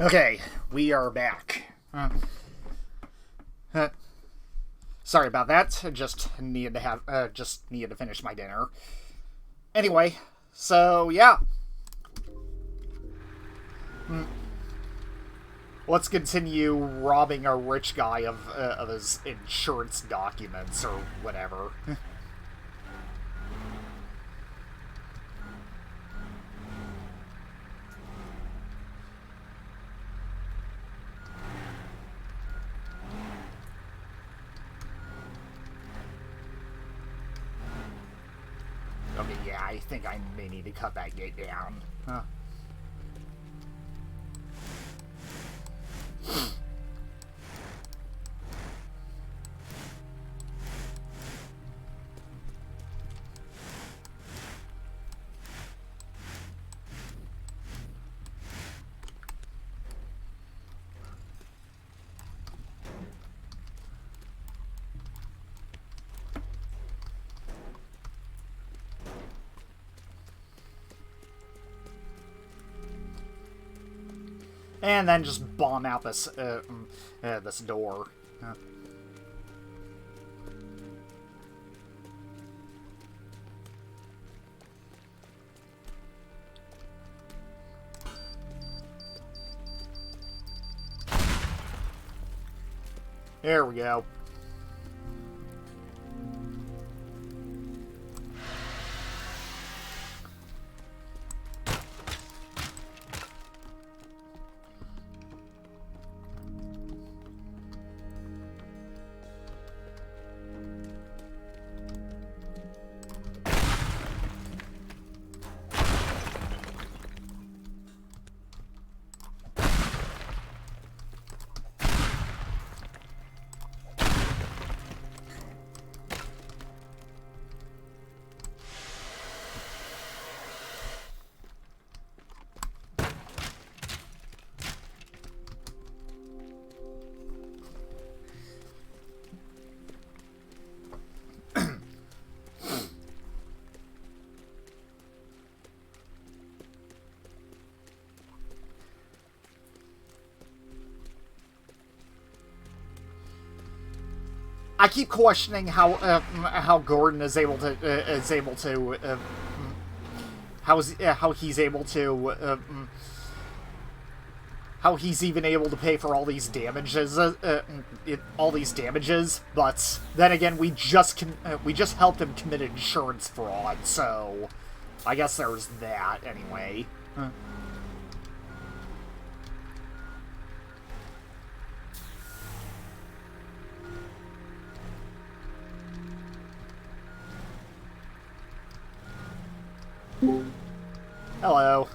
Okay, we are back. Sorry about that. Just needed to finish my dinner. Anyway, so yeah. Let's continue robbing a rich guy of his insurance documents or whatever. Okay, yeah, I think I may need to cut that gate down. Huh. And then just bomb out this this door. There we go. I keep questioning how Gordon is able to how he's able to how he's even able to pay for all these damages but then again we just helped him commit insurance fraud, so I guess there's that anyway. Hello.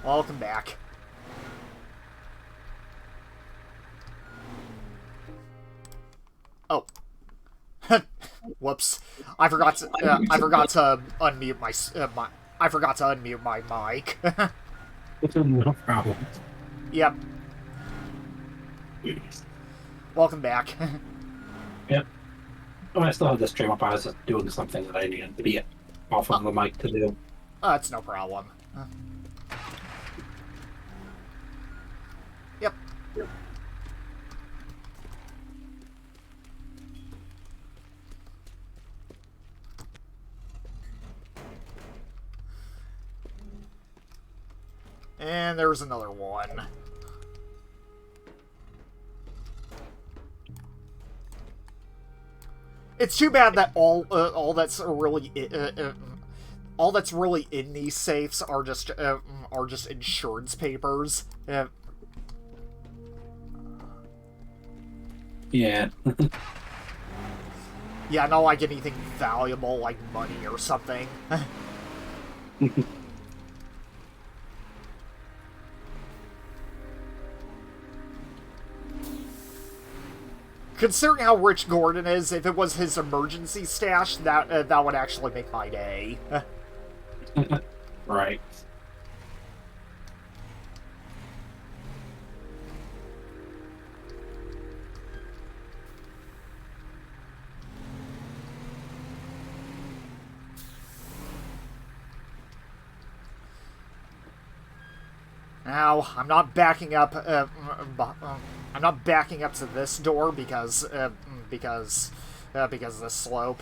Welcome back. Oh. Whoops. I forgot to unmute my mic. No problem. Yep. Welcome back. Yep. Oh, I still have this stream up. I was just doing something that I needed to be off of the mic to do. It's no problem. Yep. And there's another one. It's too bad that all that's really in these safes are just insurance papers. Yeah. Yeah, not like anything valuable like money or something. Considering how rich Gordon is, if it was his emergency stash, that would actually make my day. Right. Now, I'm not backing up. I'm not backing up to this door because of this slope.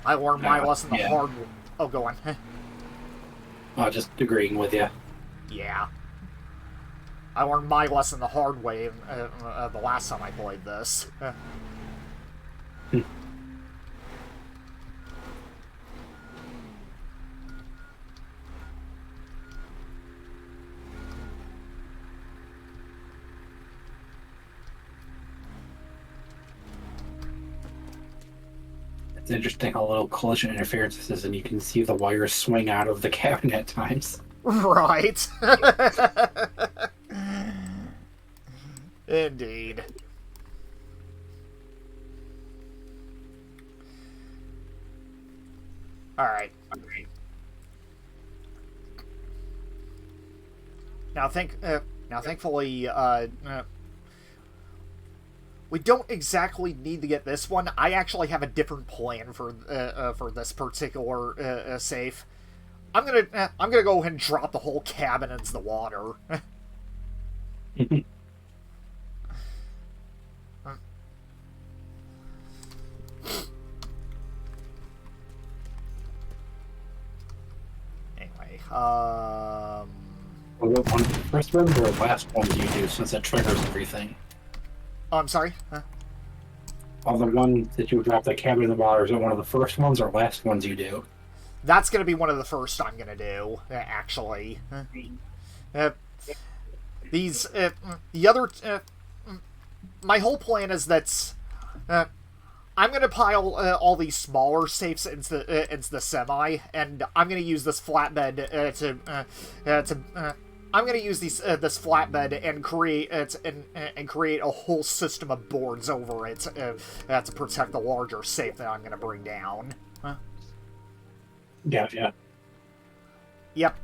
I learned my lesson the hard. Oh, go on. Just agreeing with you. Yeah. I learned my lesson the hard way the last time I played this. It's interesting how little collision interference this is, and you can see the wires swing out of the cabin at times. Right. Indeed. Alright. Now, thankfully, we don't exactly need to get this one. I actually have a different plan for this particular safe. I'm gonna go ahead and drop the whole cabin into the water. Anyway, Well, one of the first ones or last ones you do, since it triggers everything. Oh, I'm sorry? Huh? All the ones that you drop the cabin in the water, is it one of the first ones or last ones you do? That's going to be one of the first I'm going to do, actually. The other... my whole plan is that... I'm going to pile all these smaller safes into the semi, and I'm going to use this flatbed I'm going to use this flatbed and create a whole system of boards over it to protect the larger safe that I'm going to bring down. Yeah. Yep.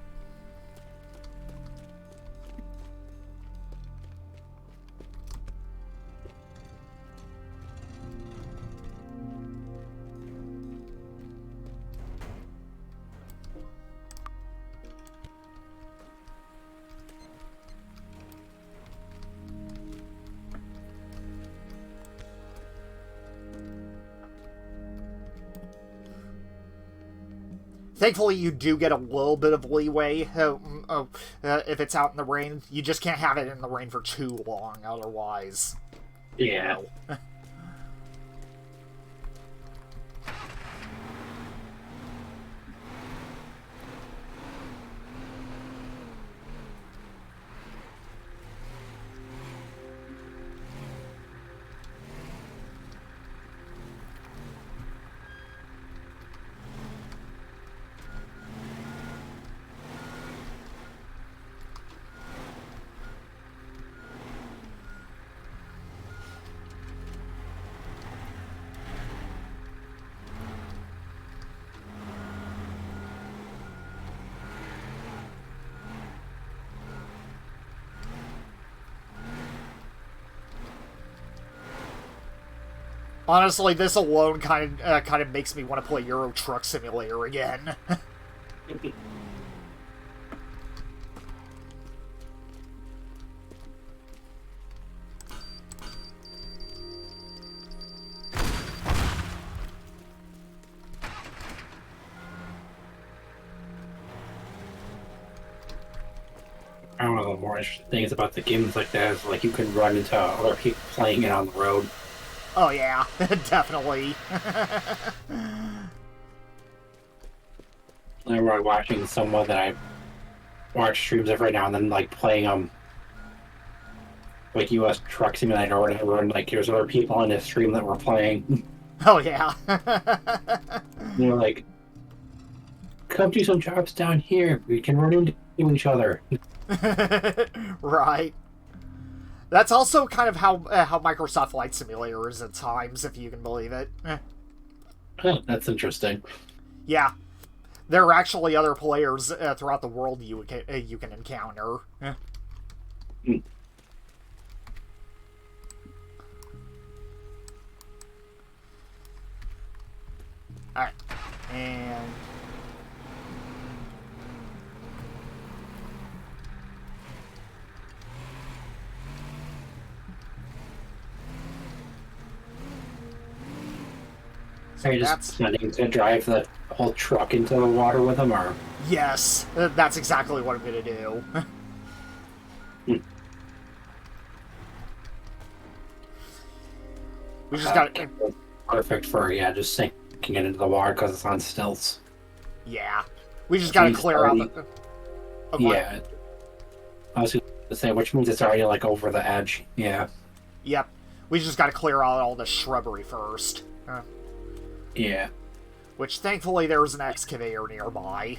Thankfully, you do get a little bit of leeway if it's out in the rain. You just can't have it in the rain for too long, otherwise. Yeah. Honestly, this alone kind of makes me want to play Euro Truck Simulator again. One of the more interesting things about the games like that is like you can run into other people playing it on the road. Oh yeah, definitely. I remember watching someone that I watch streams every now and then, like playing like US Truck Simulator or whatever, and like there's other people on this stream that were playing. Oh yeah. They're like, come do some jobs down here. We can run into each other. Right. That's also kind of how Microsoft Flight Simulator is at times, if you can believe it. Oh, that's interesting. Yeah. There are actually other players throughout the world you can encounter. Alright. And... Are you just planning to drive the whole truck into the water with them, or? Yes, that's exactly what I'm gonna do. We just got perfect for just sinking it into the water because it's on stilts. Yeah, we just gotta clear out the. Yeah, I was gonna say, which means it's already like over the edge. Yeah. Yep, we just gotta clear out all the shrubbery first. Yeah. Which thankfully there's an excavator nearby.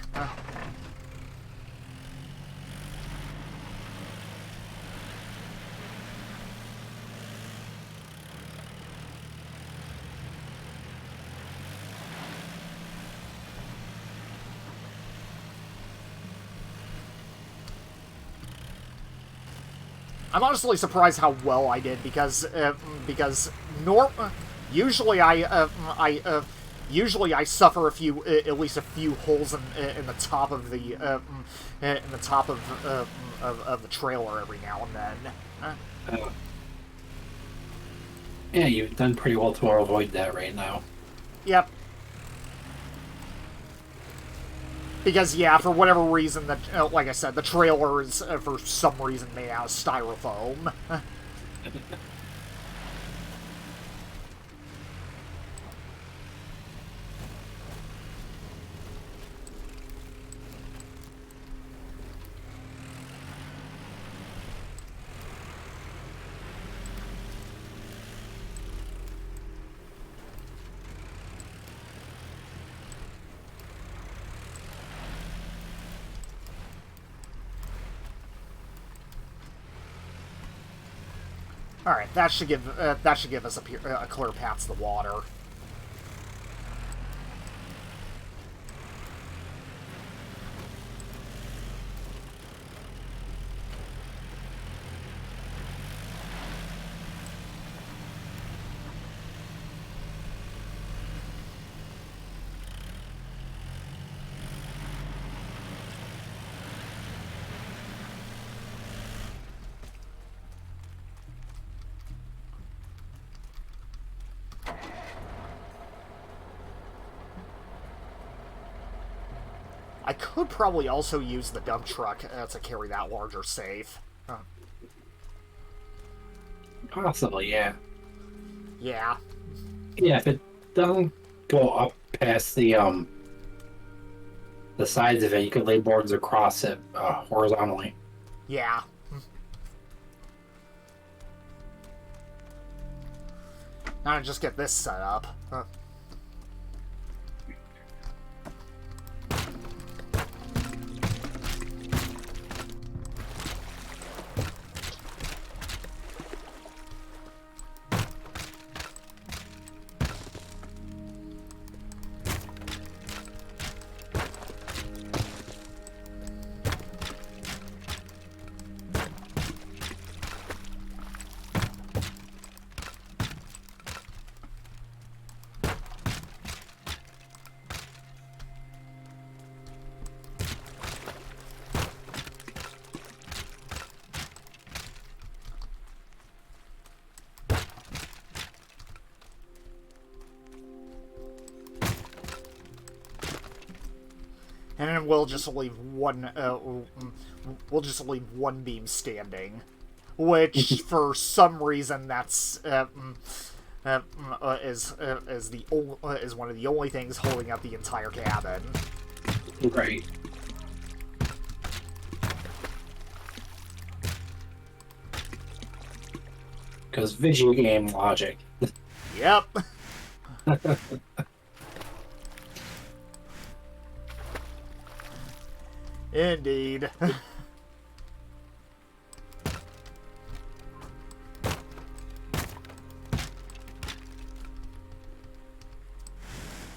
I'm honestly surprised how well I did because usually I suffer at least a few holes in the top of the of the trailer every now and then. Yeah, you've done pretty well to avoid that right now. Yep. Because, yeah, for whatever reason, that like I said, the trailer is, for some reason, made out of styrofoam. All right, that should give us a clear path to the water. I could probably also use the dump truck to carry that larger safe. Possibly, yeah. Yeah. Yeah, if it doesn't go up past the sides of it, you could lay boards across it horizontally. Yeah. Now just get this set up. And then we'll just leave one. We'll just leave one beam standing, which for some reason that's is one of the only things holding up the entire cabin. Right. Because video game logic. Yep. Indeed.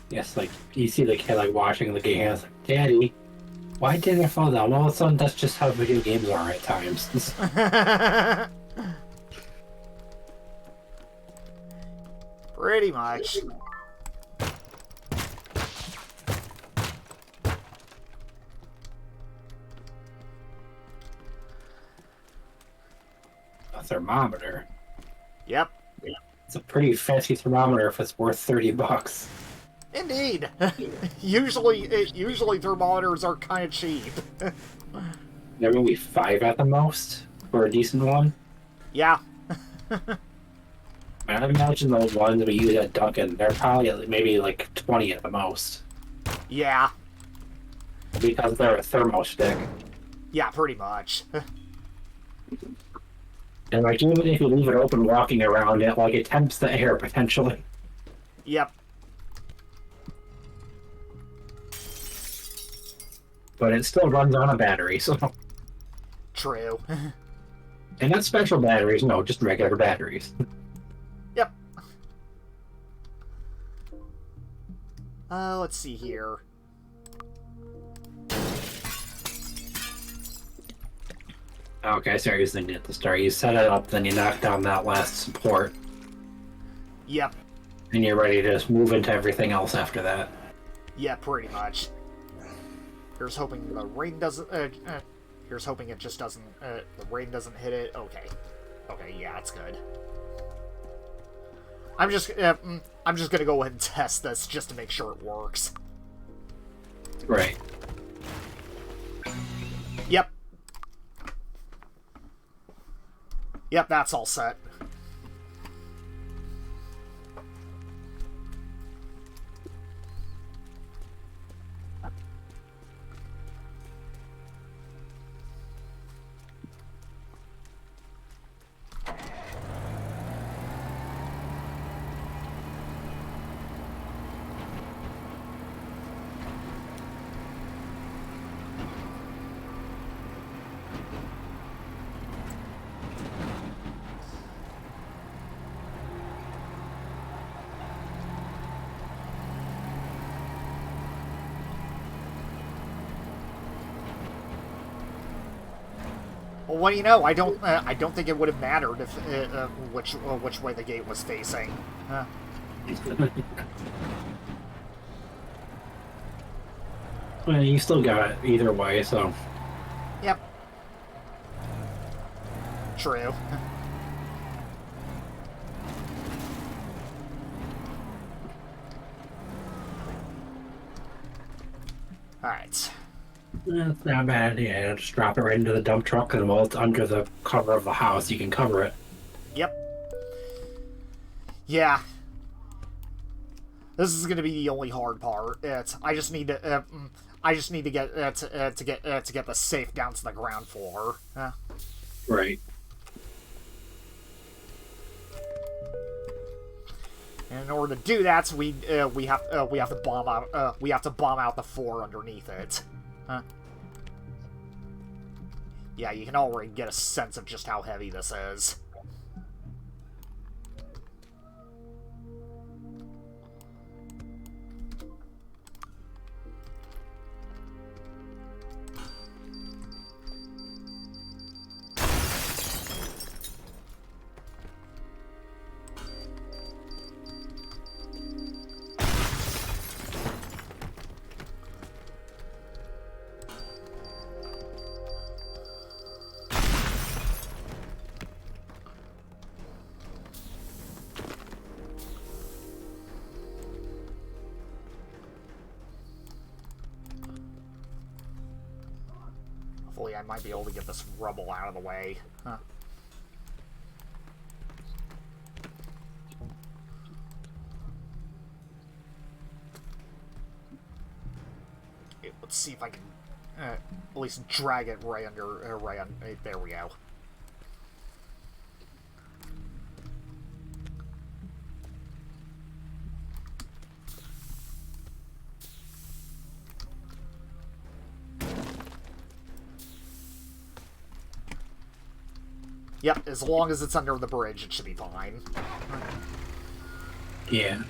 Yes, like you see the kid like watching the game, it's like, Daddy, why didn't I fall down? All of a sudden, that's just how video games are at times. Pretty much. A thermometer. Yep. It's a pretty fancy thermometer if it's worth $30. Indeed. usually thermometers are kind of cheap. They're maybe 5 at the most for a decent one. Yeah. I imagine those ones we use at Dunkin', they're probably maybe like 20 at the most. Yeah. Because they're a thermostick. Yeah, pretty much. And like even if you leave it open walking around it, like it temps the air potentially. Yep. But it still runs on a battery, so. True. And not special batteries, no, just regular batteries. Yep. Let's see here. Okay, so I was thinking at the start. You set it up, then you knock down that last support. Yep. And you're ready to just move into everything else after that. Yeah, pretty much. Here's hoping the rain doesn't, here's hoping it just doesn't, the rain doesn't hit it. Okay. Okay, yeah, that's good. I'm just gonna go ahead and test this just to make sure it works. Right. Yep. Yep, that's all set. Well, what do you know? I don't think it would have mattered if which way the gate was facing. Well, you still got it either way, so. Yep. True. Alright. That's not bad. Yeah, just drop it right into the dump truck, and while it's under the cover of the house, you can cover it. Yep. Yeah. This is gonna be the only hard part. I just need to get to get the safe down to the ground floor. Right. And in order to do that, we have to bomb out the floor underneath it. Yeah, you can already get a sense of just how heavy this is. Hopefully I might be able to get this rubble out of the way. Okay, let's see if I can at least drag it right under, there we go. Yep, as long as it's under the bridge, it should be fine. Yeah.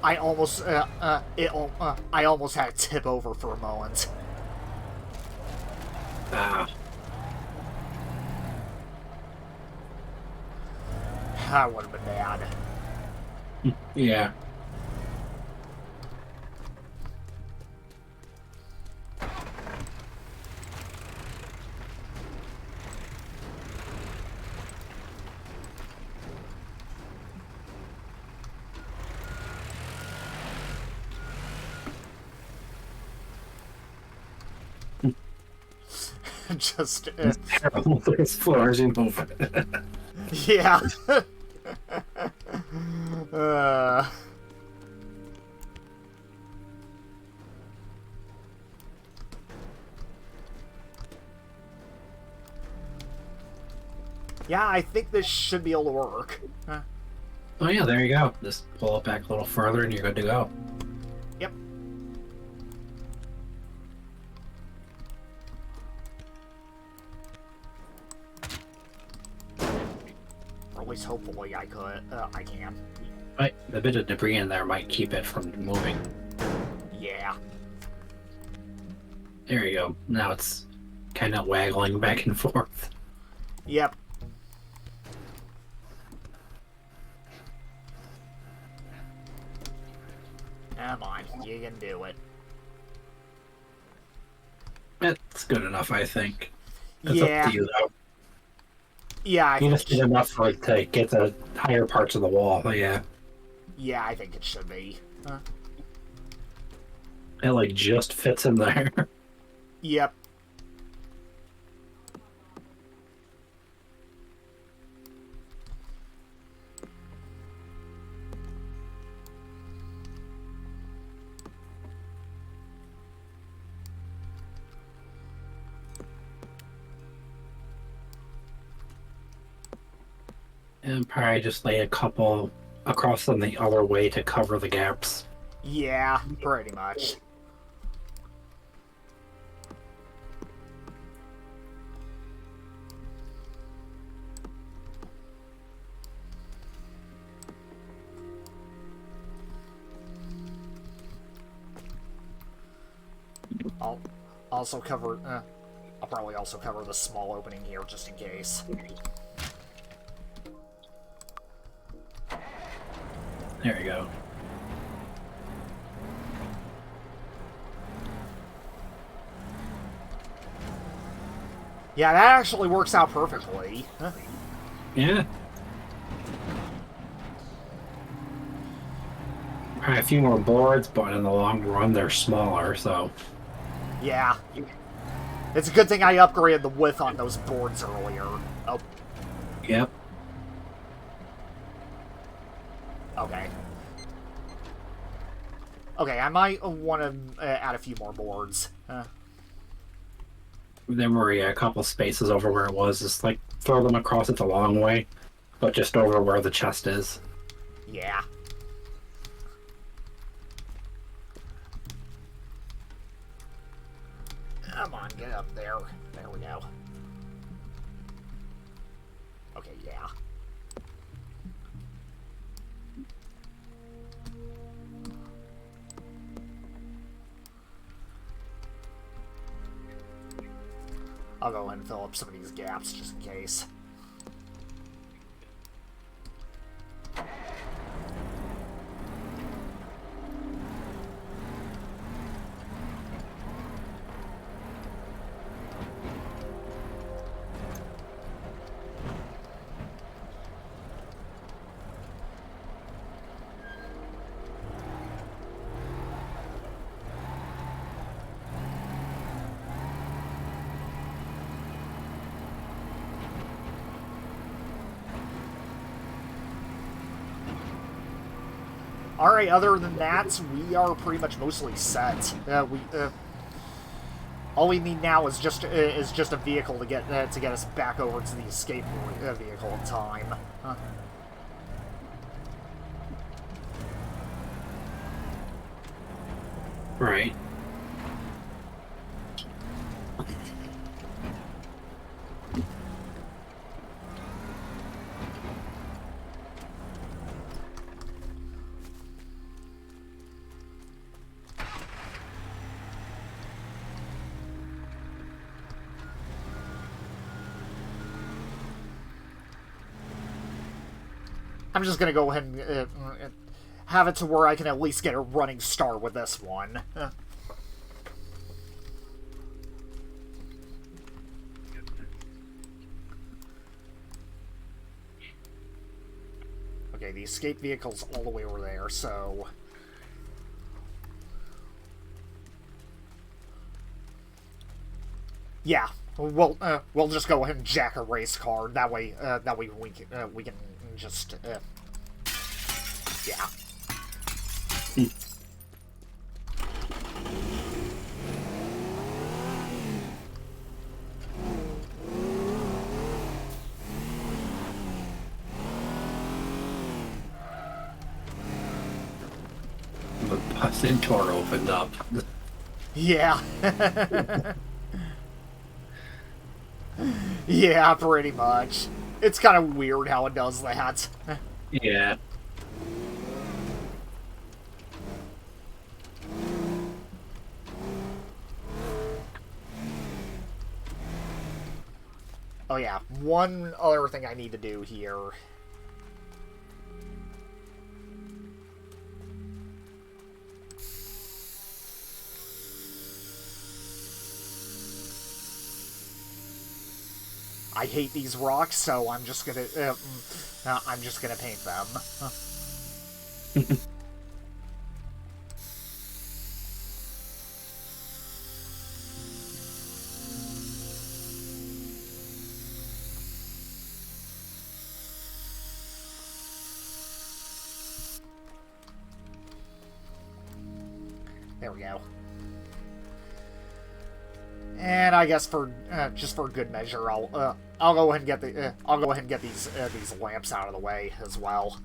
I almost I almost had it tip over for a moment. Ah, That would have been bad. yeah. Just It's terrible. There's floors in both. yeah. uh, yeah, I think this should be able to work. Oh yeah, there you go. Just pull it back a little further and you're good to go. Yep. Or at least hopefully I can. Right, the bit of debris in there might keep it from moving. Yeah. There you go. Now it's kind of waggling back and forth. Yep. Come on, you can do it. It's good enough, I think. It's Yeah. up to you, though. Yeah, I You think just need enough for it to get the higher parts of the wall, yeah. yeah, I think it should be. It, like, just fits in there. Yep. And probably just lay a couple across them the other way to cover the gaps. Yeah, pretty much. I'll also cover. I'll probably also cover the small opening here just in case. There you go. Yeah, that actually works out perfectly. Yeah. Probably a few more boards, but in the long run, they're smaller, so. Yeah. It's a good thing I upgraded the width on those boards earlier. Oh, Yep. okay. Okay, I might want to add a few more boards. There were a couple spaces over where it was. Just like throw them across it the long way, but just over where the chest is. Yeah. Come on, get up there. There we go. Okay, yeah. I'll go ahead and fill up some of these gaps just in case. Alright, other than that, we are pretty much mostly set. All we need now is just a vehicle to get us back over to the escape vehicle in time. Right. I'm just gonna go ahead and have it to where I can at least get a running start with this one. Okay, the escape vehicle's all the way over there, so... Yeah, we'll just go ahead and jack a race car. That way we can just yeah. The busted door opened up. Yeah. Yeah, pretty much. It's kind of weird how it does that. Yeah. Oh yeah, one other thing I need to do here. I hate these rocks, so I'm just gonna paint them. There we go. And I guess for just for good measure, I'll go ahead and get these lamps out of the way as well.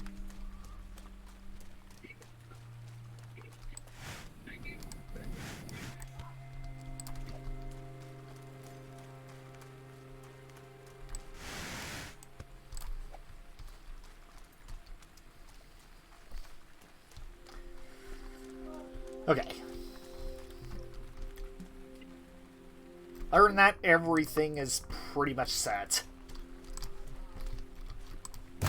Okay. Other than that, everything is pretty much set. Yeah,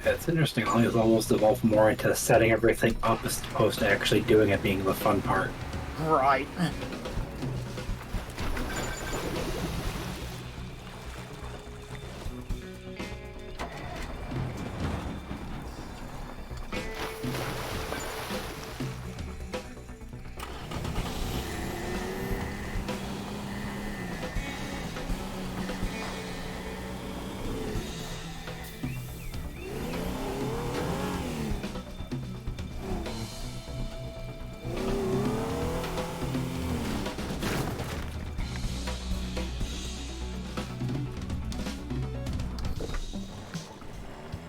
it's interesting how it's almost evolved more into setting everything up as opposed to actually doing it being the fun part. Right.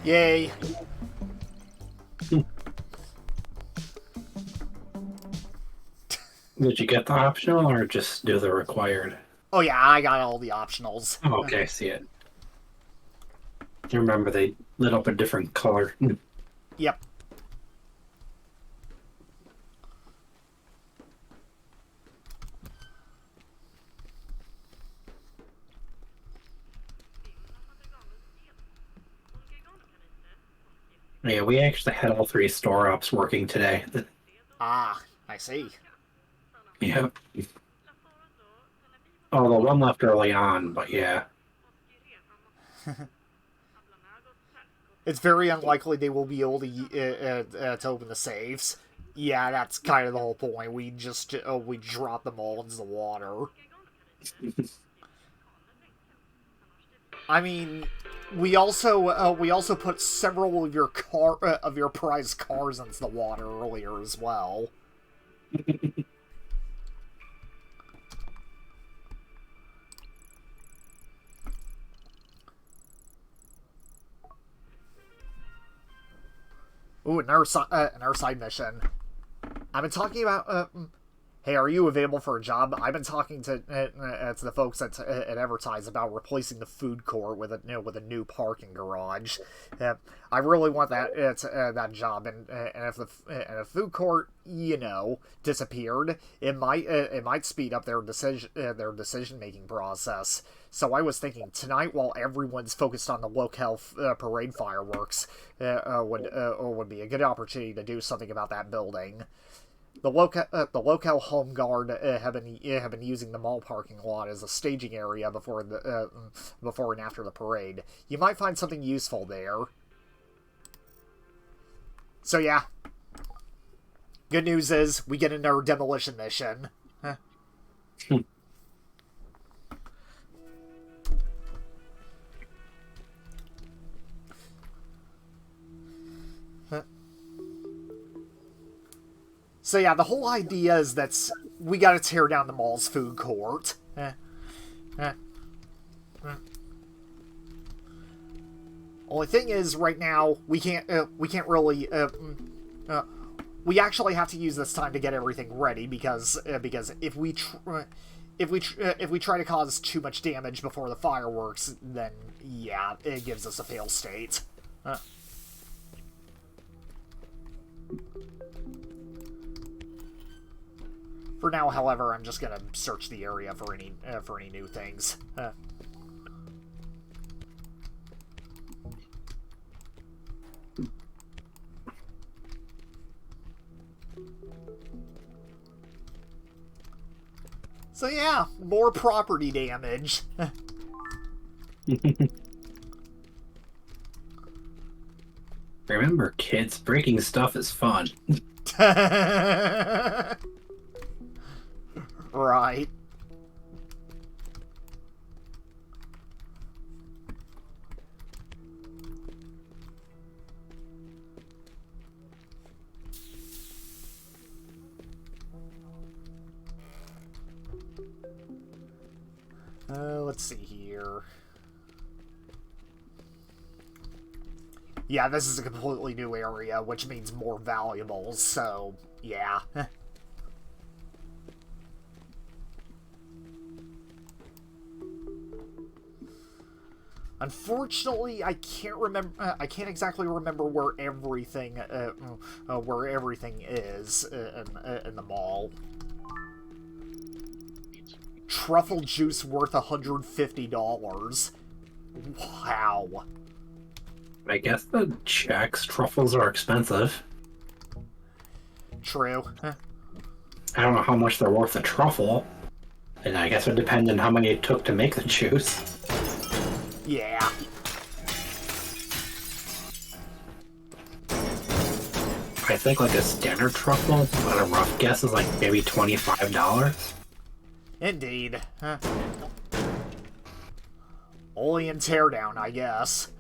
Yay. Did you get the optional or just do the required? Oh yeah, I got all the optionals. Oh, okay, I see it. You remember they lit up a different color. Yep. Yeah, we actually had all three store ops working today. Ah, I see. Yep. Oh, the one left early on, but yeah. It's very unlikely they will be able to open the saves. Yeah, that's kind of the whole point. We just we drop them all into the water. I mean, we also put several of your prize cars into the water earlier as well. Ooh, another side mission. I've been talking about hey, are you available for a job? I've been talking to the folks at Advertise about replacing the food court with a new parking garage. I really want that job, and if the food court disappeared, it might speed up their decision making process. So I was thinking tonight, while everyone's focused on the locale parade fireworks, would be a good opportunity to do something about that building. The locale home guard have been using the mall parking lot as a staging area before and after the parade. You might find something useful there. So yeah, good news is we get another demolition mission. Huh. So yeah, the whole idea is that we gotta tear down the mall's food court. Only thing is, right now we can't really. We actually have to use this time to get everything ready because if we try to cause too much damage before the fireworks, then yeah, it gives us a fail state. For now, however, I'm just gonna search the area for any new things. So yeah, more property damage. Remember, kids, breaking stuff is fun. Right. Let's see here. Yeah, this is a completely new area, which means more valuables, so yeah. Unfortunately, I can't remember. I can't exactly remember where everything is in the mall. Truffle juice worth $150. Wow. I guess the checks truffles are expensive. True. I don't know how much they're worth a truffle, and I guess it would depend on how many it took to make the juice. Yeah. I think like a standard truffle, but a rough guess is like maybe $25. Indeed. Only in Teardown, I guess.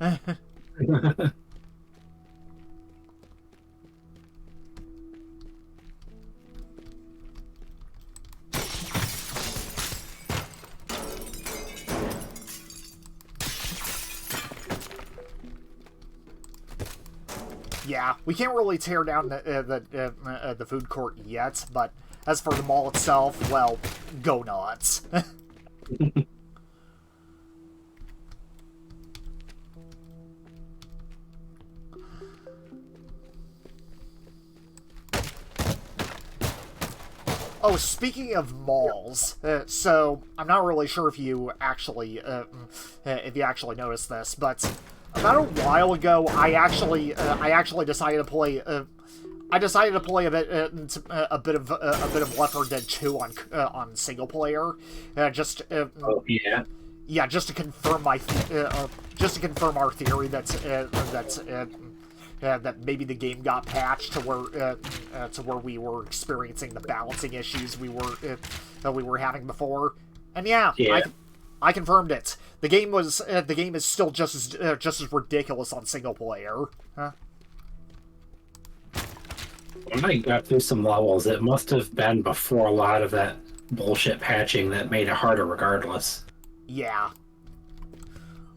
Yeah, we can't really tear down the food court yet, but as for the mall itself, well, go nuts. Oh, speaking of malls, so I'm not really sure if you actually noticed this, but about a while ago, I actually decided to play. I decided to play a bit of Left 4 Dead 2 on single player, just oh yeah, yeah, just to confirm our theory that maybe the game got patched to where we were experiencing the balancing issues we were having before, and yeah. I confirmed it. The game is still just as ridiculous on single player. Huh? When I got through some levels, it must have been before a lot of that bullshit patching that made it harder regardless. Yeah.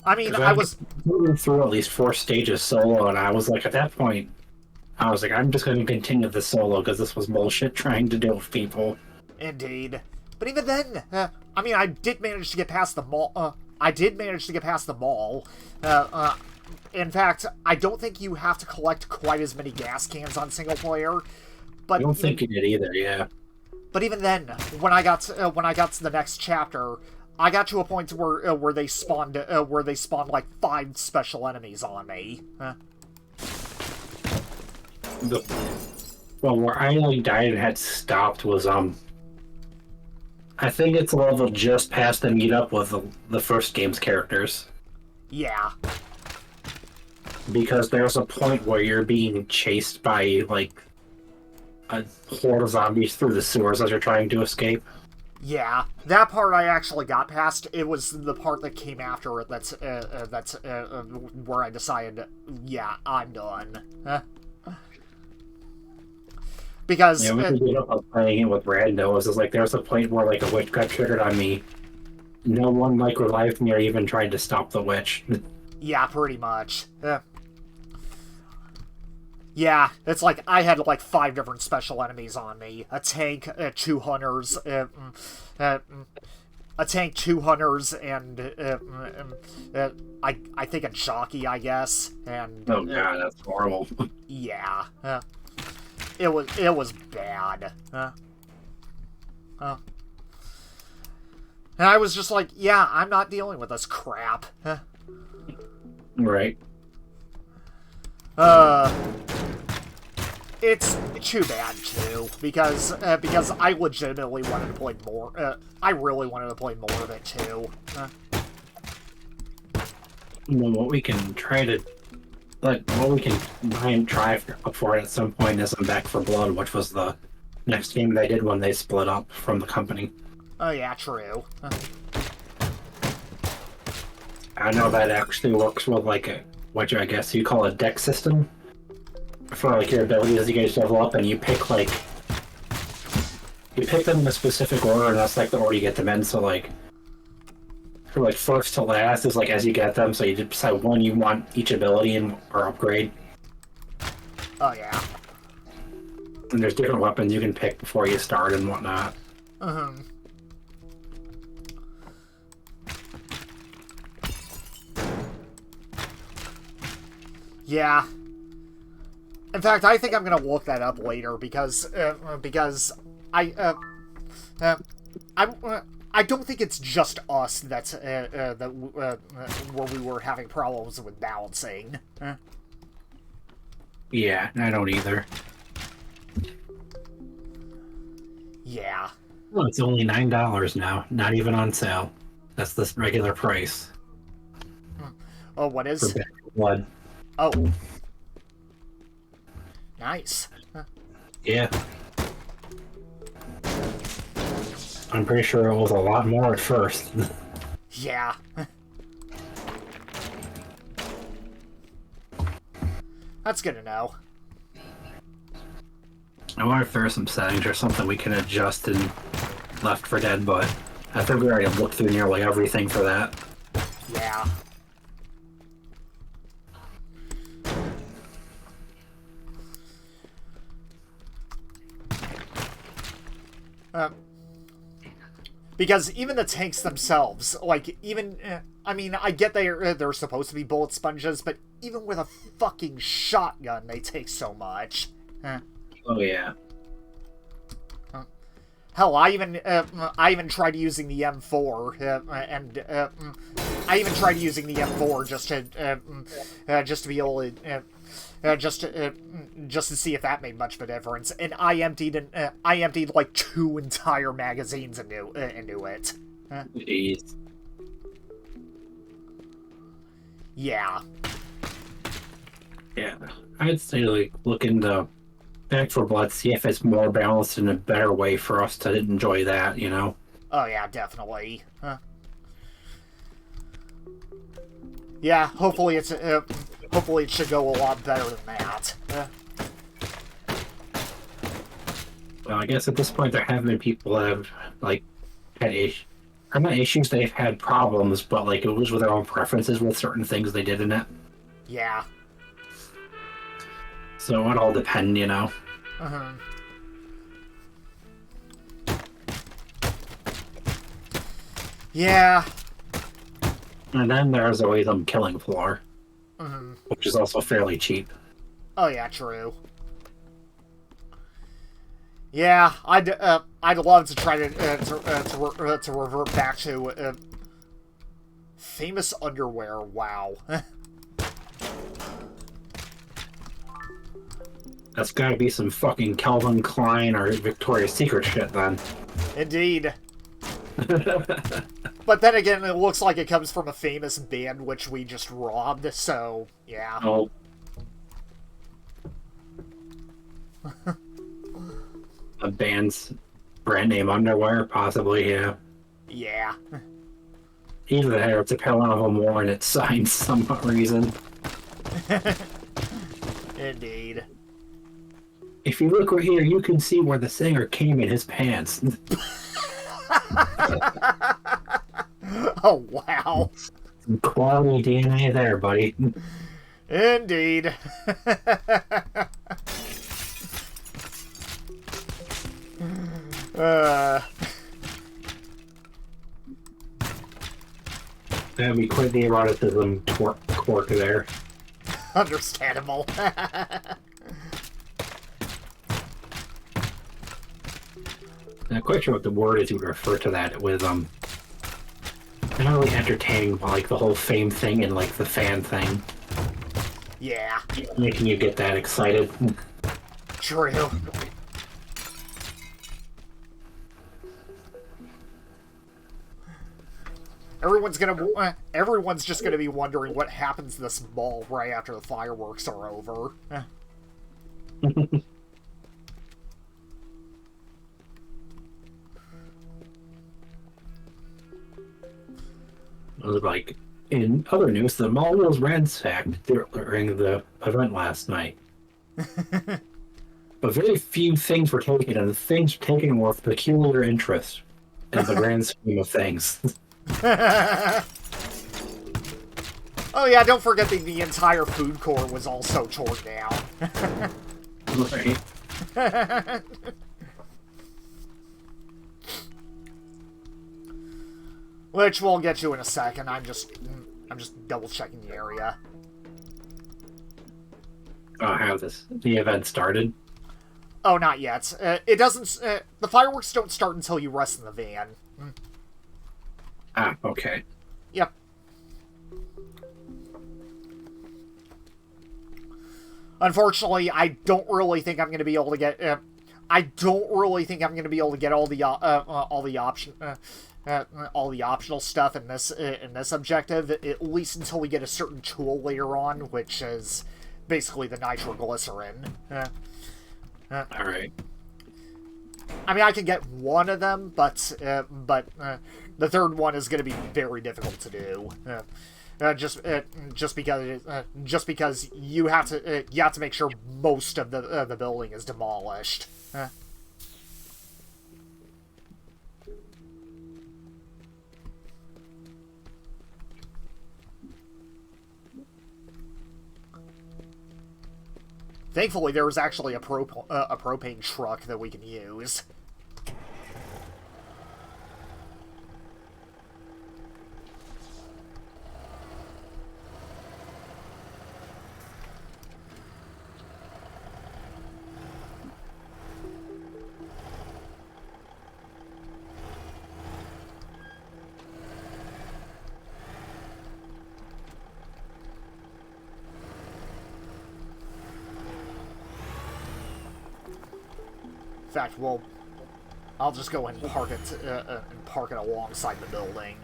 I mean, I was moving through at least 4 stages solo, and I was like, at that point, I was like, I'm just going to continue the solo because this was bullshit trying to deal with people. Indeed. But even then, I mean, I did manage to get past the mall. I did manage to get past the mall. In fact, I don't think you have to collect quite as many gas cans on single player. But I don't think you did either. Yeah. But even then, when I got to the next chapter, I got to a point where they spawned like 5 special enemies on me. Well, where I like died and had stopped was I think it's a level just past the meetup with the first game's characters. Yeah. Because there's a point where you're being chased by like a horde of zombies through the sewers as you're trying to escape. Yeah, that part I actually got past. It was the part that came after it that's where I decided, yeah, I'm done. Because yeah, we can get up playing it with randos. It's like there's a point where like a witch got triggered on me. No one like revived me or even tried to stop the witch. Yeah, pretty much. Yeah, it's like I had like 5 different special enemies on me. A tank, 2 hunters, a tank, 2 hunters, and I think a jockey, I guess. And oh god, that's horrible. Yeah, it was bad. And I was just like, yeah, I'm not dealing with this crap. Right. It's too bad too, because I legitimately wanted to play more. I really wanted to play more of it too. Well, what we can try to, like, what we can try for it at some point is Back for Blood, which was the next game they did when they split up from the company. Oh yeah, true. I know that actually works with like what I guess you call a deck system for like your abilities you guys develop, and you pick them in a specific order, and that's like the order you get them in. So like for like first to last is like as you get them, so you decide one you want each ability or upgrade. Oh yeah. And there's different weapons you can pick before you start and whatnot. Yeah. In fact, I think I'm gonna look that up later because I don't think it's just us that's where we were having problems with balancing. Yeah, I don't either. Yeah. Well, it's only $9 now, not even on sale. That's the regular price. Oh, what is? For Back for Blood. Oh. Nice. Yeah. I'm pretty sure it was a lot more at first. Yeah. That's good to know. I wonder if there are some settings or something we can adjust in Left 4 Dead, but I think we already looked through nearly everything for that. Yeah. Because even the tanks themselves, like, even, I mean, I get they're supposed to be bullet sponges, but even with a fucking shotgun, they take so much. Oh, yeah. Hell, I even tried using the M4, and I even tried using the M4 just to be able to, just to see if that made much of a difference, and I emptied like 2 entire magazines into it. Jeez. Yeah. Yeah, I'd say like look into Back 4 Blood, see if it's more balanced in a better way for us to enjoy that, you know? Oh yeah, definitely. Yeah, hopefully it should go a lot better than that. Well, I guess at this point there have been people that have like had issues. Or not issues, they've had problems, but like it was with their own preferences with certain things they did in it. Yeah. So it all depend, you know. Yeah. And then there's always killing floor, Mm-hmm. which is also fairly cheap. Oh yeah, true. Yeah, I'd love to try to revert back to famous underwear. Wow. That's gotta be some fucking Calvin Klein or Victoria's Secret shit, then. Indeed. But then again, it looks like it comes from a famous band which we just robbed, so yeah. Oh. A band's brand name underwear, possibly, yeah. Yeah. Either that or it's a pair of them worn it's signed some reason. Indeed. If you look right here, you can see where the singer came in his pants. Oh, wow. Some quality DNA there, buddy. Indeed. That'd be quite the eroticism quirk there. Understandable. I'm not quite sure what the word is you would refer to that with, not really entertaining, but like the whole fame thing and like the fan thing. Yeah. Making you get that excited. True. Everyone's just gonna be wondering what happens to this mall right after the fireworks are over. Like, in other news, the mall was ransacked during the event last night. But very few things were taken, and the things taken were of peculiar interest in the grand scheme of things. Oh yeah, don't forget the entire food court was also torn down. Right. Which we'll get to in a second. I'm just double checking the area. Oh, how the event started? Oh, not yet. It doesn't. The fireworks don't start until you rest in the van. Ah, okay. Yep. Unfortunately, I don't really think I'm going to be able to get. I don't really think I'm going to be able to get all the optional stuff in this objective, at least until we get a certain tool later on, which is basically the nitroglycerin. All right. I mean, I can get one of them, but the third one is going to be very difficult to do. Just because you have to make sure most of the building is demolished. Thankfully, there was actually a propane truck that we can use. In fact, well, I'll just go and park it alongside the building.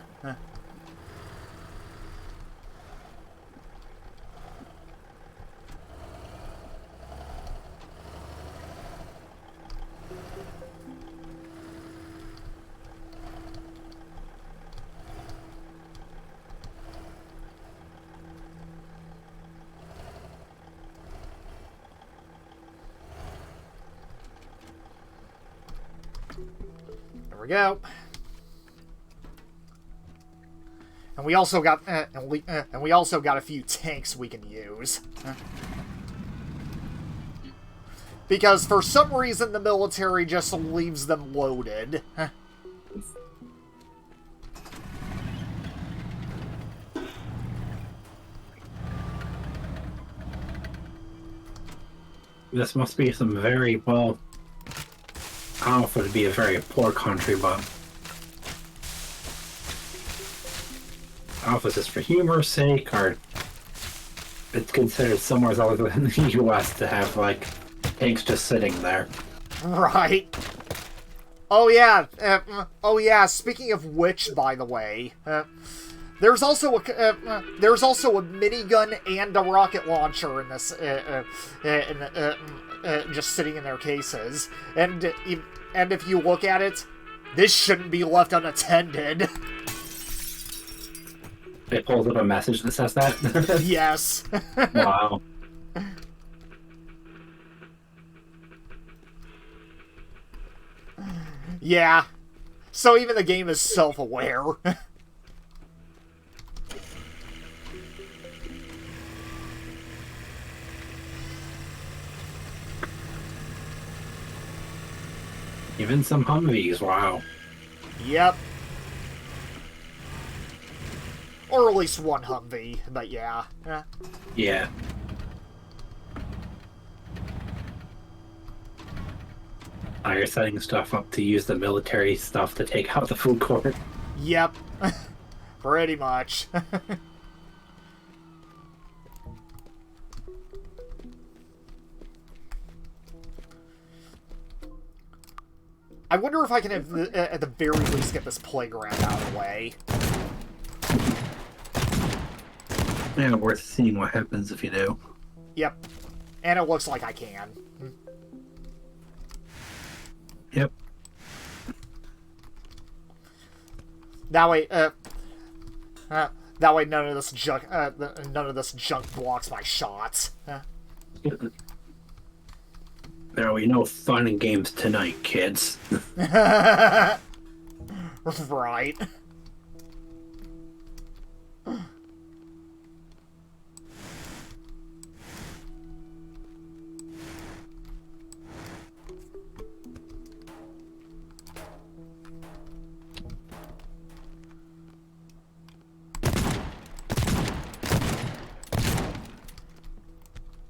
There we go. And we also got and we also got a few tanks we can use. Because for some reason the military just leaves them loaded. This must be some very, well, I don't know if it would be a very poor country, but I don't know if this is for humor's sake or it's considered somewhere other than the US to have, like, tanks just sitting there. Right. Oh yeah, speaking of which, by the way, there's also a minigun and a rocket launcher in this, just sitting in their cases. And if you look at it, this shouldn't be left unattended. It pulls up a message that says that? Yes. Wow. Yeah. So even the game is self-aware. Even some Humvees, wow. Yep. Or at least one Humvee, but yeah. Yeah. Now you're setting stuff up to use the military stuff to take out the food court. Yep. Pretty much. I wonder if I can, at the very least, get this playground out of the way. Yeah, worth seeing what happens if you do. Yep. And it looks like I can. Yep. That way, none of this junk blocks my shots. There will be no fun and games tonight, kids. Right.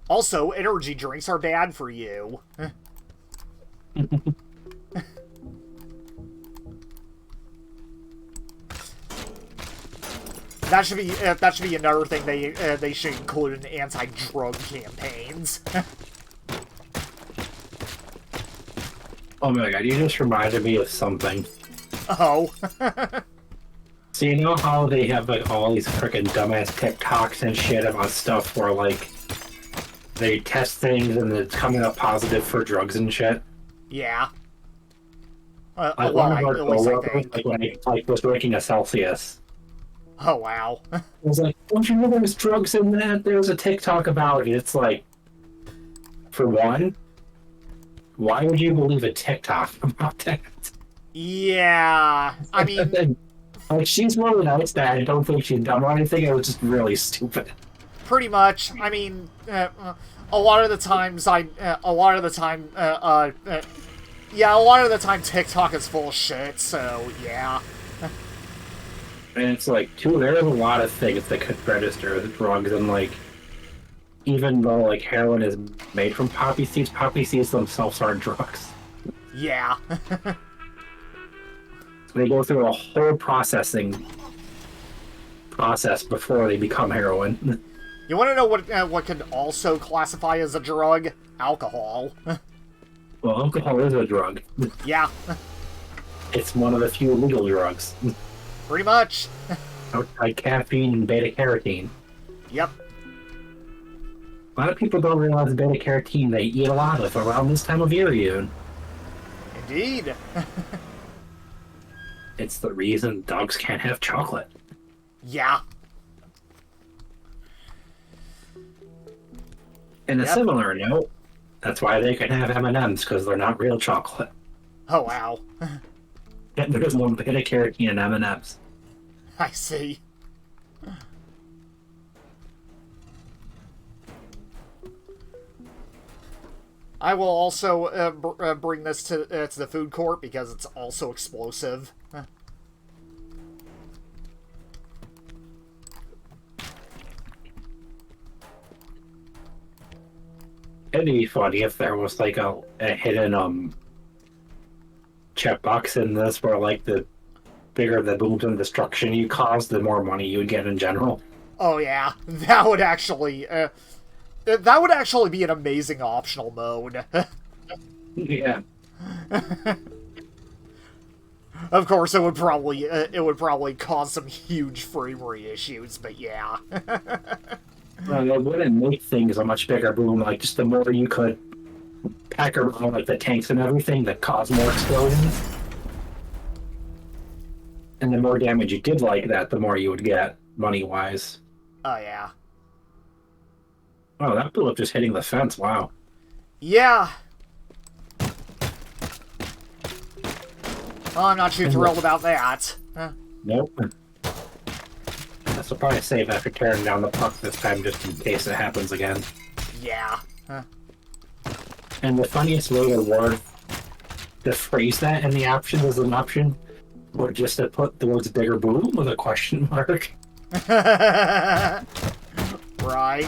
Also, energy drinks are bad for you. That should be another thing they should include in anti-drug campaigns. Oh my god, you just reminded me of something. Oh. So you know how they have like all these freaking dumbass TikToks and shit about stuff where like they test things and it's coming up positive for drugs and shit? Yeah. Like Well, one of our at least I coworkers, think. like when I was working at Celsius, Oh, wow. I was like, don't you know there's drugs in that? There was a TikTok about it. It's like, for one, why would you believe a TikTok about that? Yeah. I mean, like, she's really nice that I don't think she's dumb or anything. It was just really stupid. pretty much. I mean, a lot of the time, TikTok is full of shit, so, yeah. And it's like, too, there's a lot of things that could register as drugs, and like, even though like heroin is made from poppy seeds themselves aren't drugs. Yeah. They go through a whole process before they become heroin. You want to know what could also classify as a drug? Alcohol. Well, alcohol is a drug. Yeah. It's one of the few legal drugs. Pretty much. Outside caffeine and beta-carotene. Yep. A lot of people don't realize beta-carotene they eat a lot of around this time of year, even. Indeed. It's the reason dogs can't have chocolate. Yeah. In a Yep. similar note, that's why they can have M&Ms, because they're not real chocolate. Oh, wow. And there's more beta-carotene in M&Ms. I see. I will also bring this to the food court because it's also explosive. It'd be funny if there was like a hidden checkbox in this where like the bigger the booms and destruction you cause, the more money you would get in general. Oh yeah, that would actually be an amazing optional mode. Yeah. Of course, it would probably cause some huge frame rate issues, but yeah. Well, it wouldn't make things a much bigger boom. Like just the more you could pack around like the tanks and everything that cause more explosions, and the more damage you did like that, the more you would get money wise. Oh yeah. Oh, that blew up just hitting the fence. Wow. Yeah. Oh, I'm not too thrilled about that. Nope. That's a probably save after tearing down the puck this time, just in case it happens again. Yeah. And the funniest way to phrase that in the options as an option, or just to put the words "bigger boom" with a question mark. Right.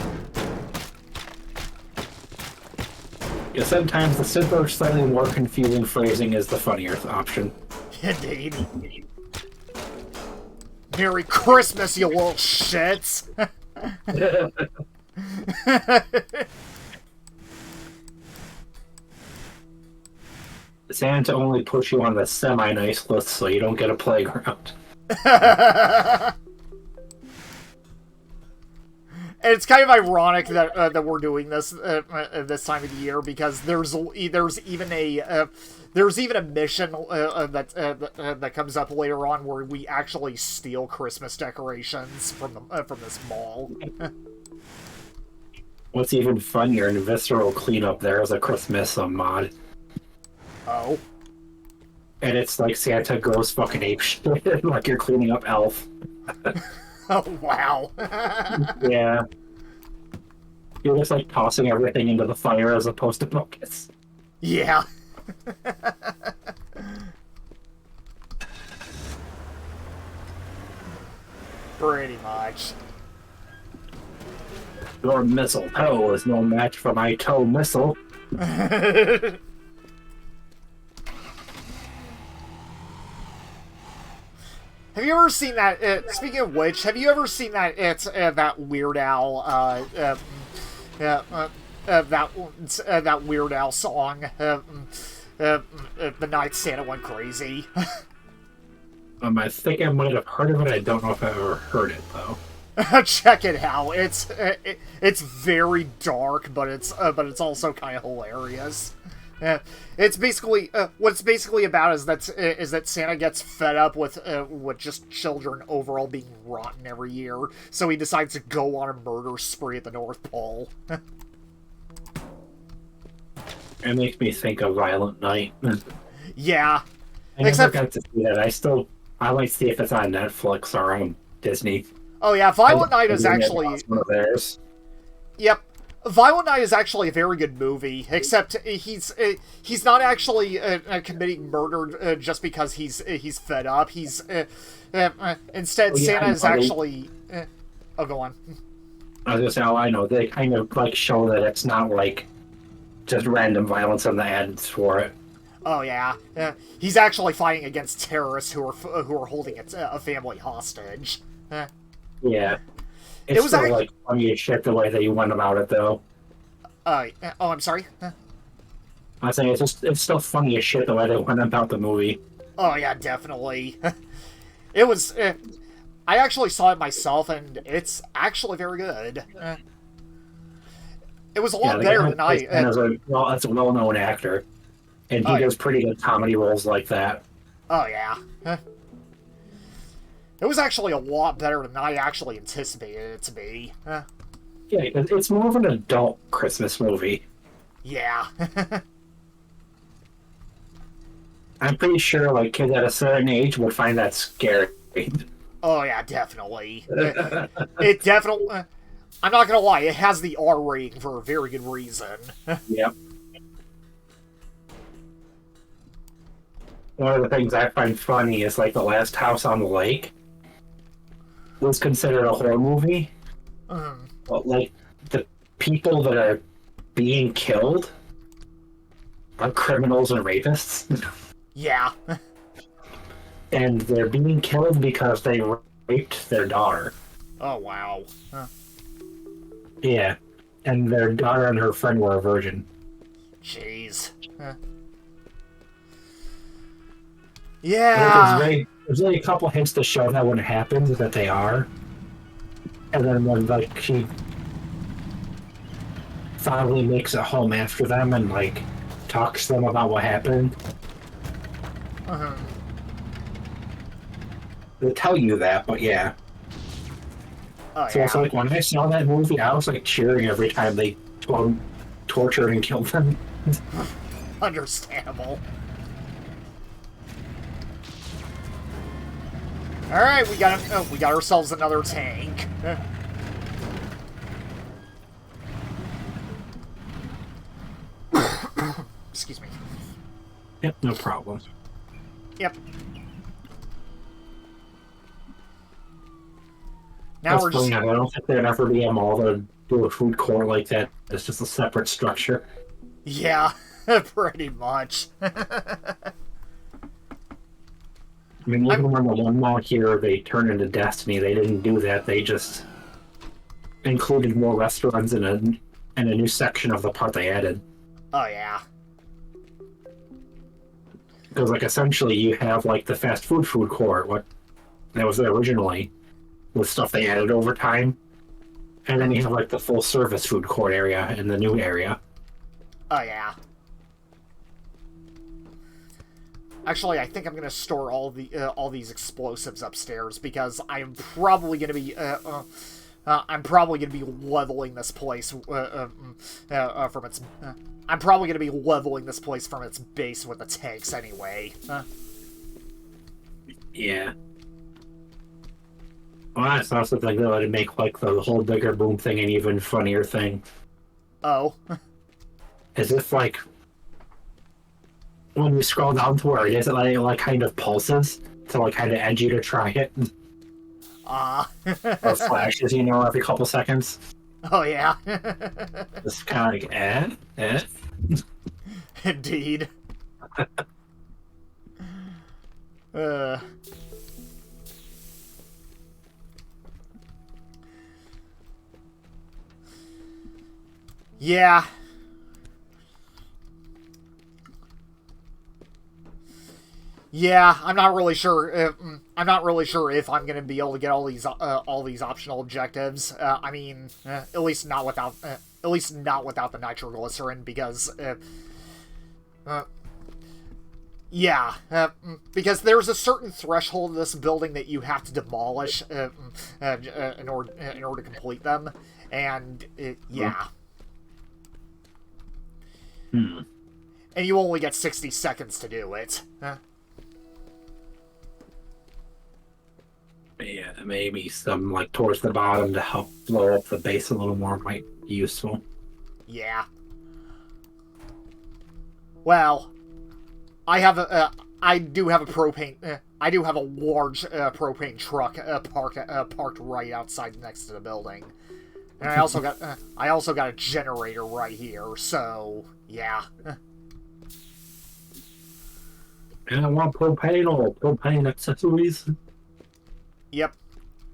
Yeah, sometimes the simpler, slightly more confusing phrasing is the funnier option. Indeed. Merry Christmas, you little shits! Santa only puts you on the semi-nice list so you don't get a playground. And it's kind of ironic that that we're doing this this time of the year, because there's even a mission that comes up later on where we actually steal Christmas decorations from this mall. What's even funnier and visceral cleanup there is a Christmas mod. Oh. And it's like Santa goes fucking apeshit, like you're cleaning up Elf. Oh, wow. Yeah. You're just like tossing everything into the fire as opposed to buckets. Yeah. Pretty much. Your mistletoe is no match for my toe missile. Have you ever seen that? Speaking of which, have you ever seen that? It's that Weird Al, that Weird Al song, "The Night Santa Went Crazy." I think I might have heard of it. I don't know if I've ever heard it though. Check it out. It's very dark, but it's also kind of hilarious. It's basically what it's basically about is that Santa gets fed up with just children overall being rotten every year, so he decides to go on a murder spree at the North Pole. It makes me think of Violent Night. Yeah, I never got to see that. I might see if it's on Netflix or on Disney. Oh yeah, Violent Night is actually one of theirs. Yep. Violent Night is actually a very good movie, except he's not actually committing murder just because he's fed up. Instead, Santa is actually. Oh, go on. I was gonna say, I know they kind of like show that it's not like just random violence on the ads for it. Oh yeah, he's actually fighting against terrorists who are holding a family hostage. Yeah. It was still like funny as shit the way that you went about it, though. Oh, I'm sorry. I was saying it's still funny as shit the way they went about the movie. Oh yeah, definitely. It was. I actually saw it myself, and it's actually very good. It was a lot better than I. That's a well-known actor, and he does pretty good comedy roles like that. Oh yeah. It was actually a lot better than I actually anticipated it to be. Yeah, it's more of an adult Christmas movie. Yeah. I'm pretty sure like kids at a certain age would find that scary. Oh yeah, definitely. It definitely. I'm not gonna lie, it has the R rating for a very good reason. Yep. One of the things I find funny is like The Last House on the Lake was considered a horror movie. But like the people that are being killed are criminals and rapists. Yeah. And they're being killed because they raped their daughter. Oh, wow. Yeah. And their daughter and her friend were a virgin. Jeez. Like, Yeah. there's really a couple hints to show that when it happens that they are. And then when, like, she finally makes it home after them and, like, talks to them about what happened, they tell you that, but yeah. Oh, So yeah. it's like, when I saw that movie, I was, like, cheering every time they tortured and killed them. Understandable. Alright, we got ourselves another tank. Excuse me. Yep, no problem. Yep. Now That's we're funny. just... I don't think there'd ever be a mall to do a food court like that. It's just a separate structure. Yeah, pretty much. I mean, even when the one mall here, they turned into Destiny, they didn't do that. They just included more restaurants in a new section of the part they added. Oh, yeah. Because, like, essentially you have, like, the fast food court, what that was there originally, with stuff they added over time. And then you have, like, the full service food court area in the new area. Oh, yeah. Actually, I think I'm gonna store all these explosives upstairs because I'm probably gonna be leveling this place from its. I'm probably gonna be leveling this place from its base with the tanks anyway. Yeah. Well, that's not something that would make, like, the whole bigger boom thing an even funnier thing. Oh. As if, like, when you scroll down to where it is, it like kind of pulses to, like, kind of edge you to try it. Or flashes, every couple seconds. Oh, yeah. It's kind of like, eh? Indeed. Yeah. Yeah, I'm not really sure if I'm gonna be able to get all these optional objectives. I mean, at least not without the nitroglycerin because yeah, because there's a certain threshold of this building that you have to demolish in order to complete them, and yeah. Hmm. And you only get 60 seconds to do it. Yeah, maybe some, like, towards the bottom to help blow up the base a little more might be useful. Yeah. Well, I do have a propane. I do have a large propane truck parked right outside next to the building, and I also got a generator right here. So yeah. And I want propane accessories. Yep.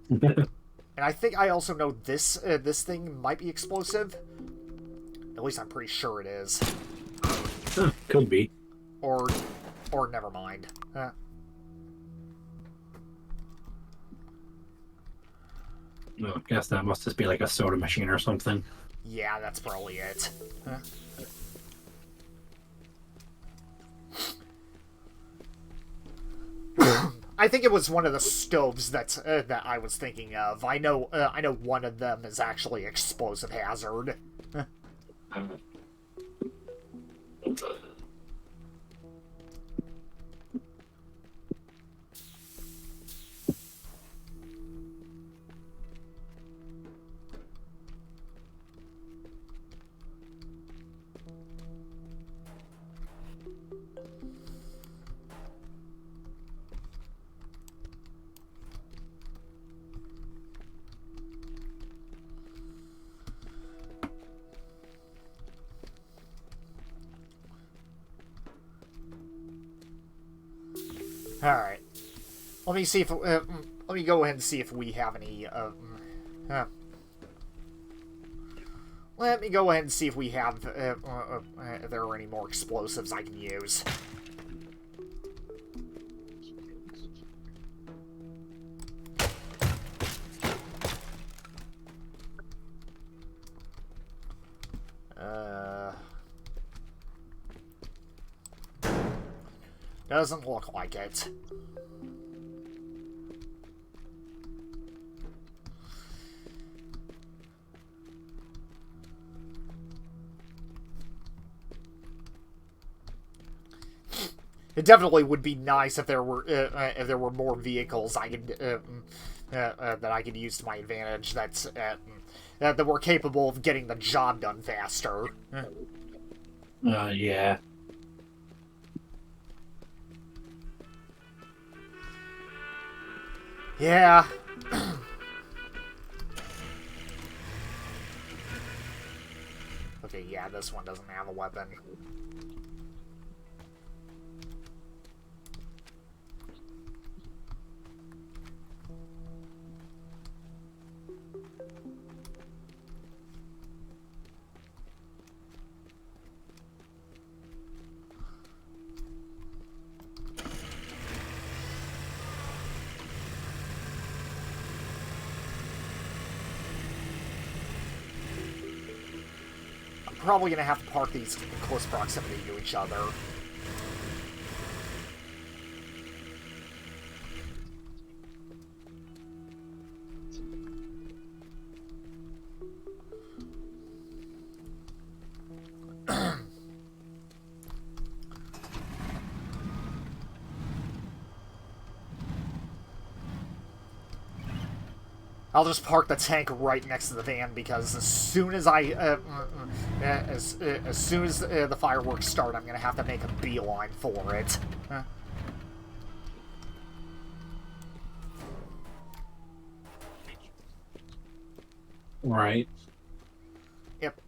And I think I also know this thing might be explosive. At least I'm pretty sure it is. Huh, could be. Or never mind. Oh, I guess that must just be like a soda machine or something. Yeah, that's probably it. I think it was one of the stoves that I was thinking of. I know one of them is actually explosive hazard. Alright. Let me see if... let me go ahead and see if we have any... let me go ahead and see if we have... if there are any more explosives I can use. Doesn't look like it. It definitely would be nice if there were more vehicles I could that I could use to my advantage. That were capable of getting the job done faster. Yeah. Yeah. Okay, yeah, this one doesn't have a weapon. Probably gonna have to park these in close proximity to each other. I'll just park the tank right next to the van because as soon as as soon as the fireworks start, I'm gonna have to make a beeline for it. Right. Yep.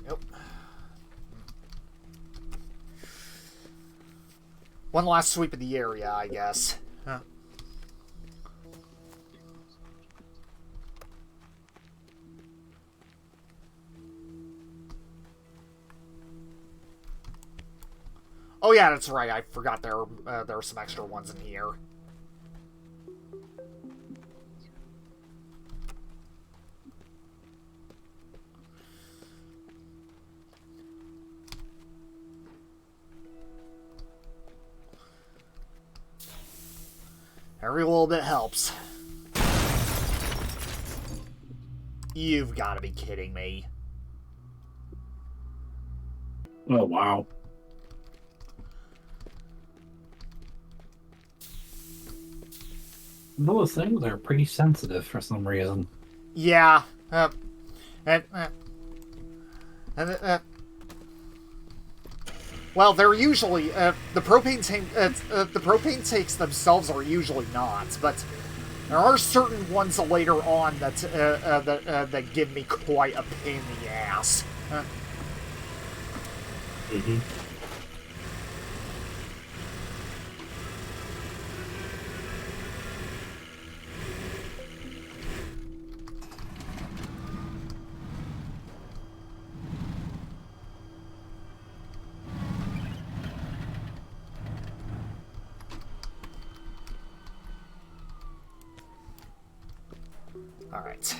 Nope. One last sweep of the area, I guess. Huh. Oh yeah, that's right. I forgot there are some extra ones in here. Every little bit helps. You've got to be kidding me. Oh, wow. Those things are pretty sensitive for some reason. Yeah. Well, they're usually the propane tanks themselves are usually not, but there are certain ones later on that give me quite a pain in the ass. Mm-hmm. All right.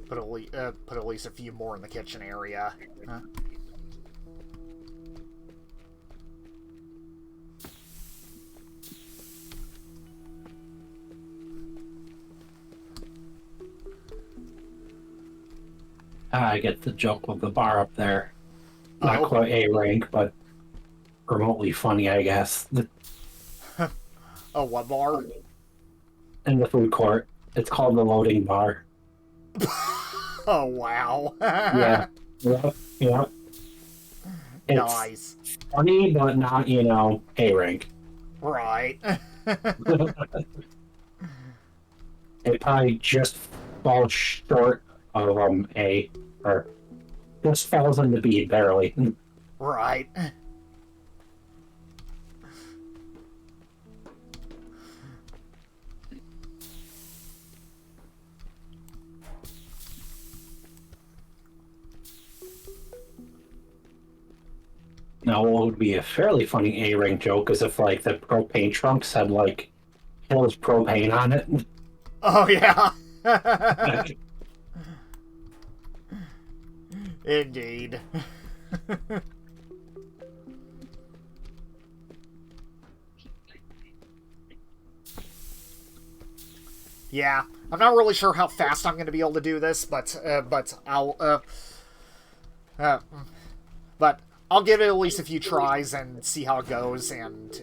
put at least a few more in the kitchen area. Huh? I get the joke with the bar up there. Not Oh. quite A rank, but remotely funny, I guess. Oh, what bar? In the food court. It's called the loading bar. Oh, wow. Yeah. Yep. Yep. It's Nice. funny, but not, A rank. Right. It probably just falls short of A, or just falls into B barely. Right. Now, what would be a fairly funny A rank joke is if, like, the propane trunks had, like, Hill's propane on it. Oh, yeah. Indeed. Yeah, I'm not really sure how fast I'm going to be able to do this, but uh, but I'll give it at least a few tries and see how it goes. And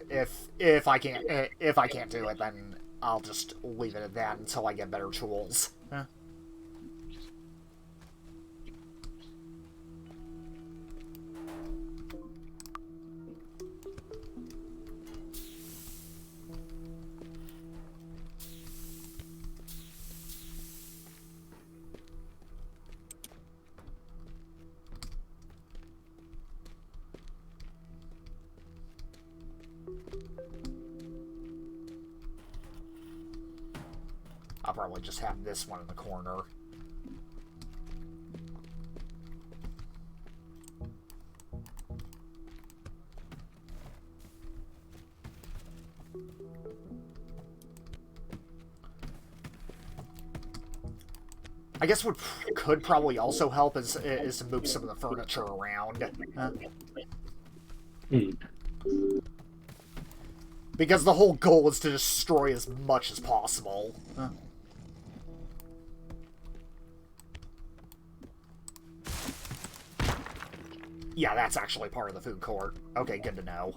if I can't do it, then I'll just leave it at that until I get better tools. I'll probably just have this one in the corner. I guess what could probably also help is to move some of the furniture around. Because the whole goal is to destroy as much as possible. Yeah, that's actually part of the food court. Okay, good to know.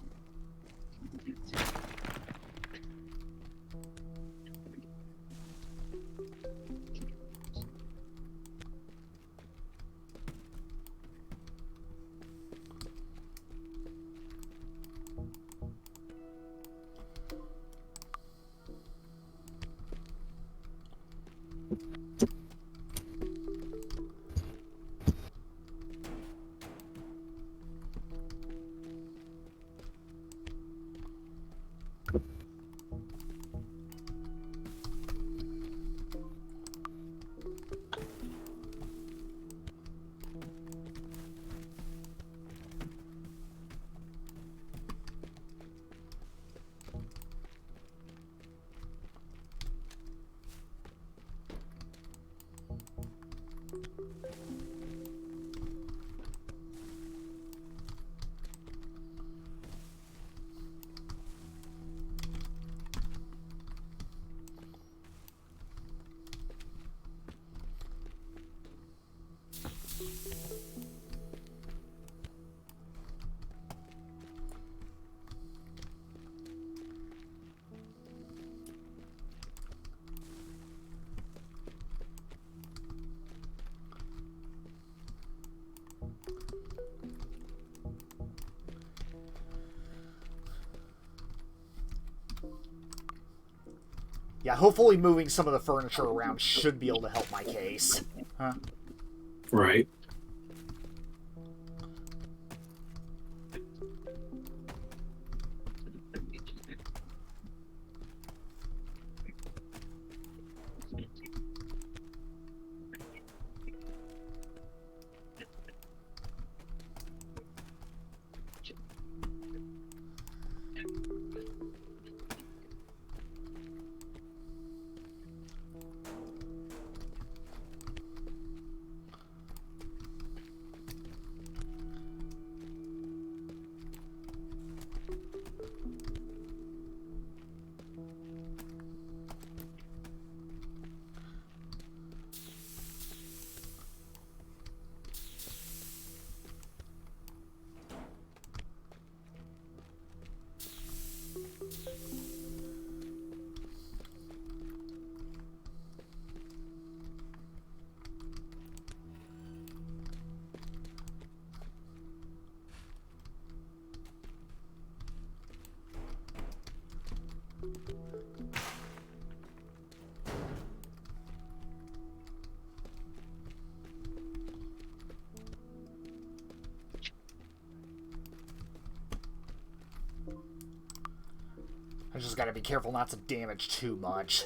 Yeah, hopefully moving some of the furniture around should be able to help my case. Huh? Right. I just gotta be careful not to damage too much.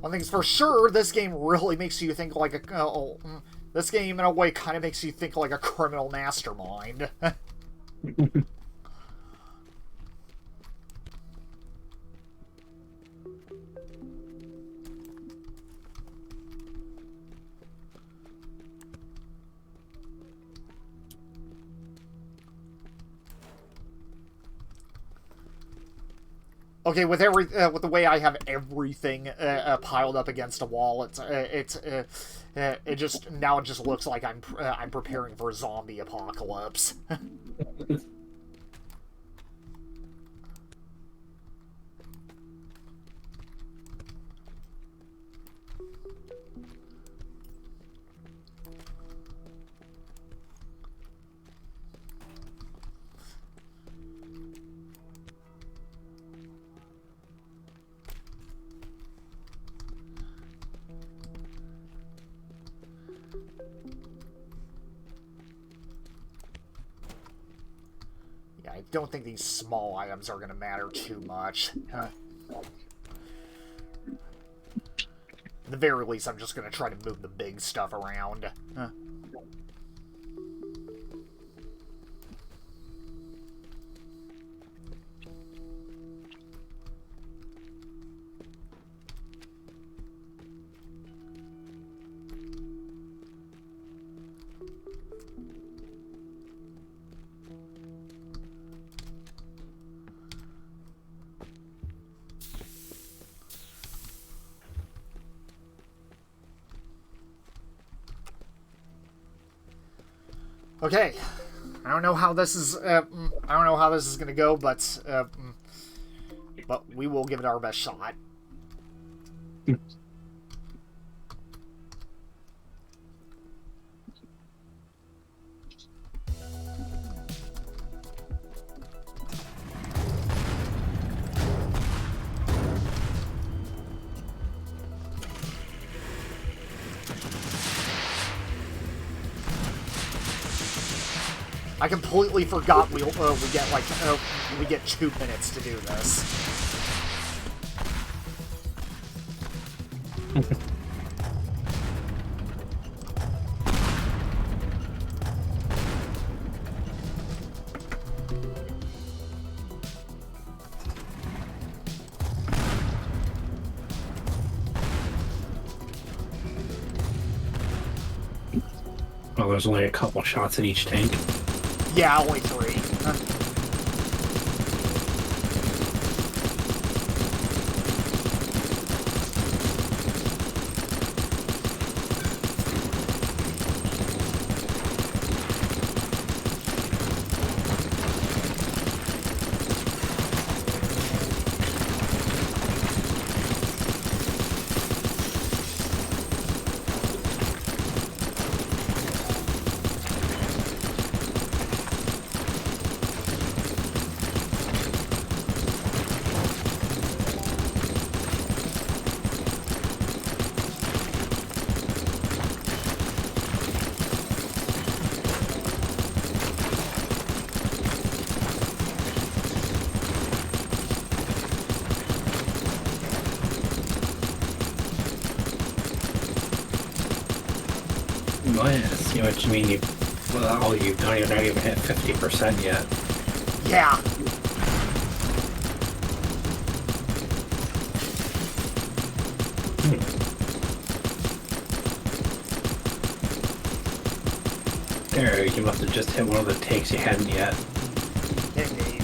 One thing's for sure, this game really makes you think like a... this game, in a way, kind of makes you think like a criminal mastermind. Okay, with the way I have everything piled up against a wall, it just looks like I'm preparing for a zombie apocalypse. I don't think these small items are going to matter too much. At the very least, I'm just going to try to move the big stuff around. Okay, I don't know how this is. I don't know how this is gonna go, but we will give it our best shot. I completely forgot we get 2 minutes to do this. Well, there's only a couple shots at each tank. Yeah, only 3. What? I see what you mean. Well, you've not even hit 50% yet. Yeah. There, you must have just hit one of the takes you hadn't yet. Indeed.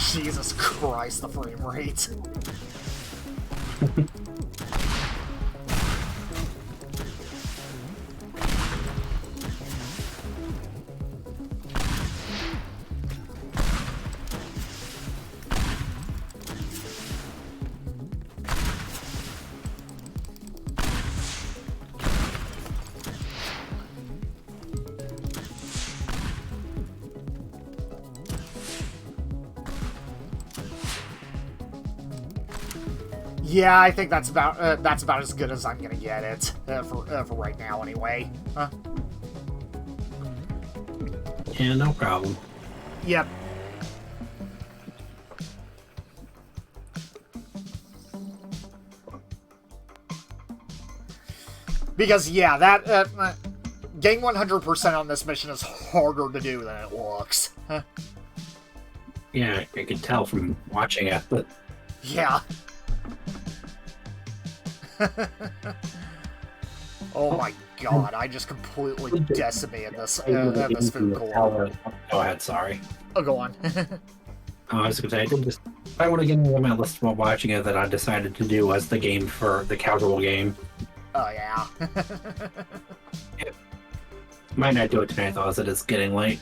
Jesus Christ, the frame rate. Yeah, I think that's about as good as I'm gonna get it for right now, anyway. Huh? Yeah, no problem. Yep. Because yeah, that getting 100% on this mission is harder to do than it looks. Huh? Yeah, I can tell from watching it, but Yeah. Oh my god, I just completely decimated this food core. Go ahead, sorry. Oh, go on. I was going to say, I would have given on my list while watching it that I decided to do as the game for the casual game. Oh, yeah. Might not do it tonight, though, as it is getting late.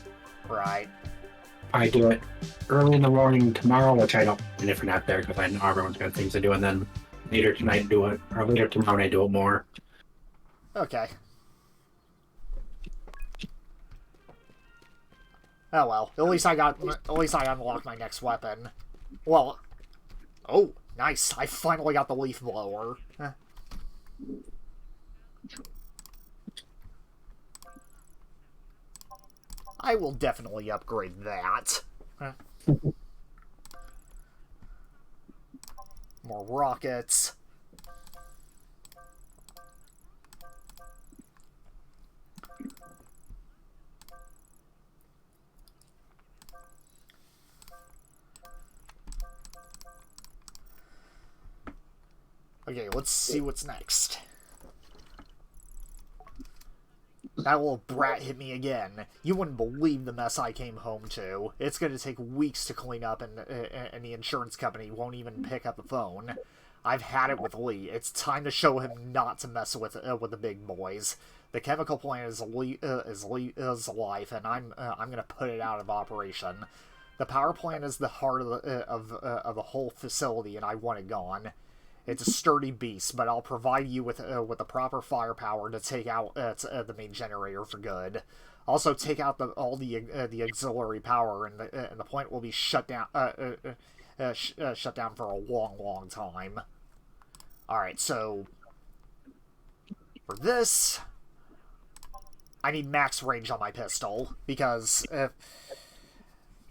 Right. I do it early in the morning tomorrow, which I don't, and if you're not there, because I know everyone's got things to do, and then later tonight do it, or later tomorrow night do it more. Okay. Oh well, at least I unlocked my next weapon. Well, oh, nice! I finally got the leaf blower. I will definitely upgrade that. More rockets. Okay, let's see what's next. That little brat hit me again. You wouldn't believe the mess I came home to. It's going to take weeks to clean up, and the insurance company won't even pick up the phone. I've had it with Lee. It's time to show him not to mess with the big boys. The chemical plant is life, and I'm going to put it out of operation. The power plant is the heart of the whole facility, and I want it gone. It's a sturdy beast, but I'll provide you with the proper firepower to take out the main generator for good. Also, take out all the auxiliary power, and the plant will be shut down for a long, long time. All right, so for this, I need max range on my pistol because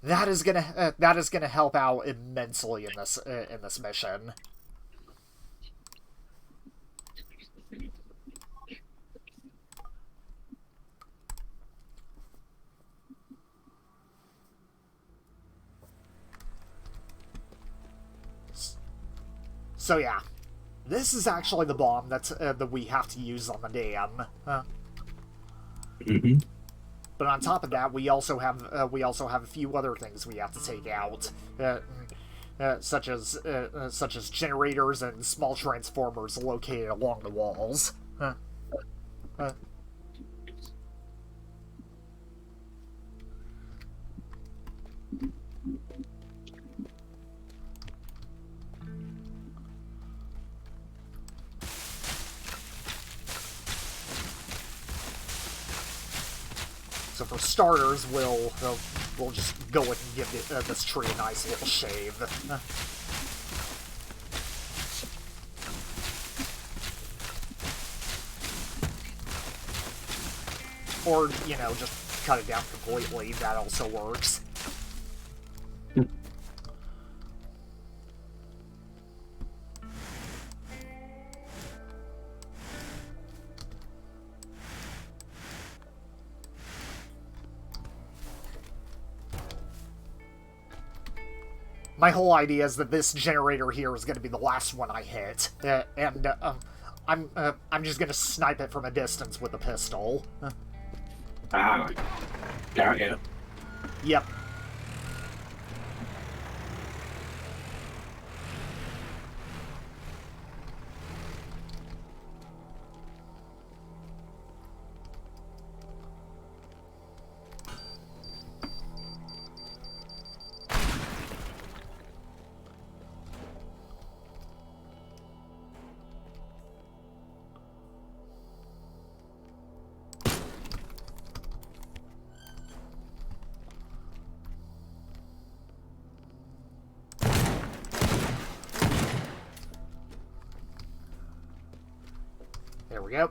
that is gonna help out immensely in this mission. So yeah, this is actually the bomb that we have to use on the dam. Mm-hmm. But on top of that, we also have a few other things we have to take out, such as generators and small transformers located along the walls. So for starters, we'll just go and give this tree a nice little shave. Or, you know, just cut it down completely. That also works. My whole idea is that this generator here is going to be the last one I hit, and I'm just going to snipe it from a distance with a pistol. Ah, got you. Yep. There we go.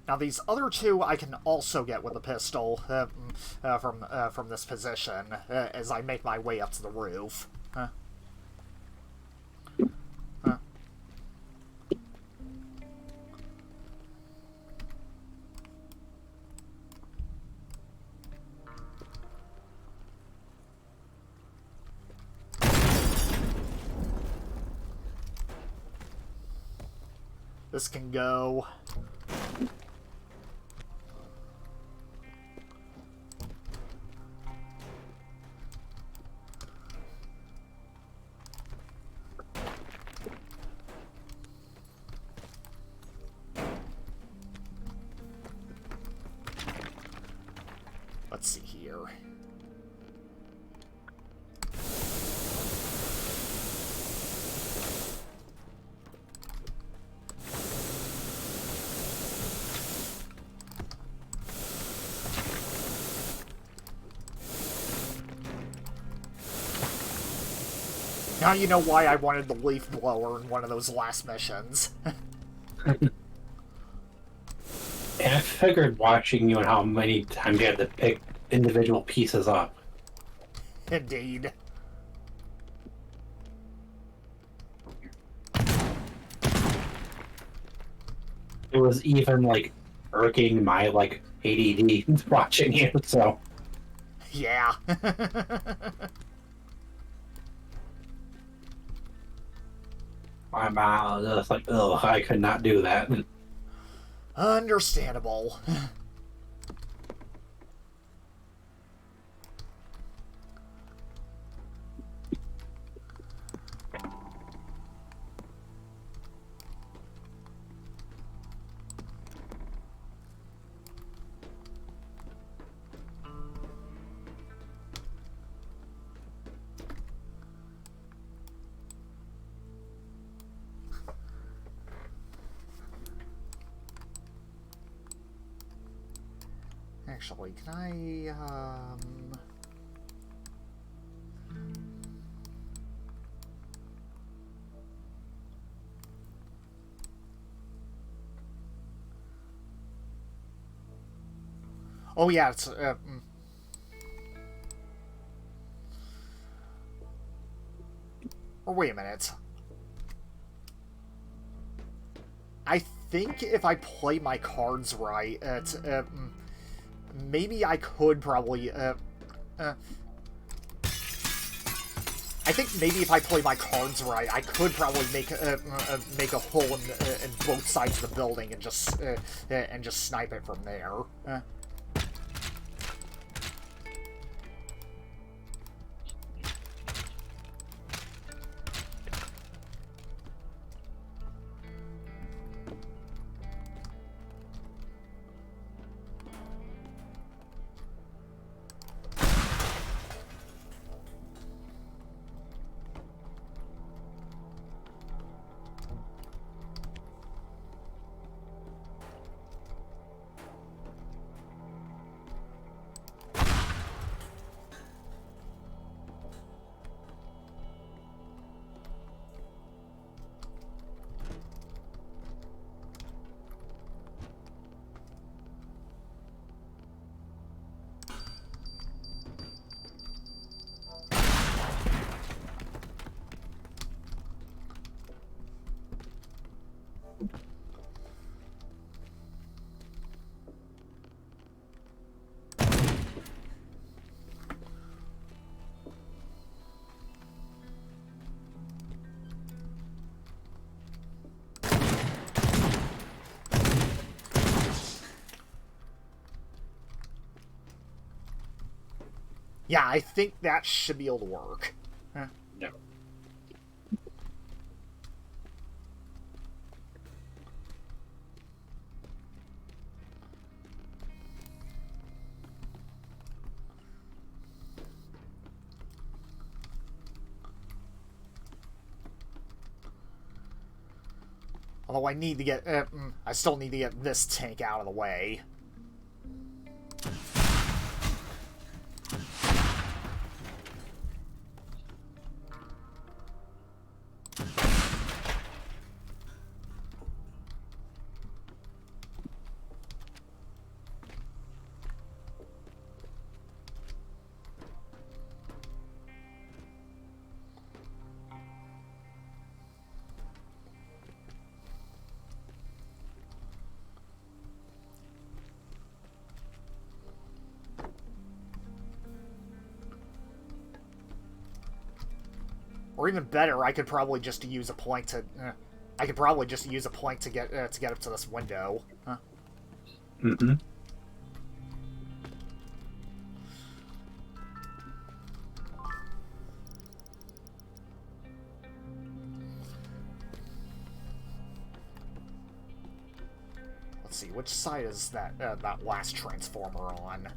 Now these other two I can also get with a pistol from this position as I make my way up to the roof. This can go. Let's see here. Now you know why I wanted the leaf blower in one of those last missions. And I figured watching you and how many times you had to pick individual pieces up. Indeed. It was even, like, irking my, like, ADD watching you, so... Yeah. My mouth was just like, oh, I could not do that. Understandable. Actually, can I, Oh, yeah, it's, Or wait a minute. I think if I play my cards right, maybe I could probably, I think maybe if I play my cards right, I could probably make a hole in both sides of the building and just snipe it from there. Yeah, I think that should be able to work. Huh. No. Although I need to get... I still need to get this tank out of the way. Or even better, I could probably just use a plank to... I could probably just use a plank to get up to this window. Huh. Mm-hmm. Let's see, which side is that last transformer on?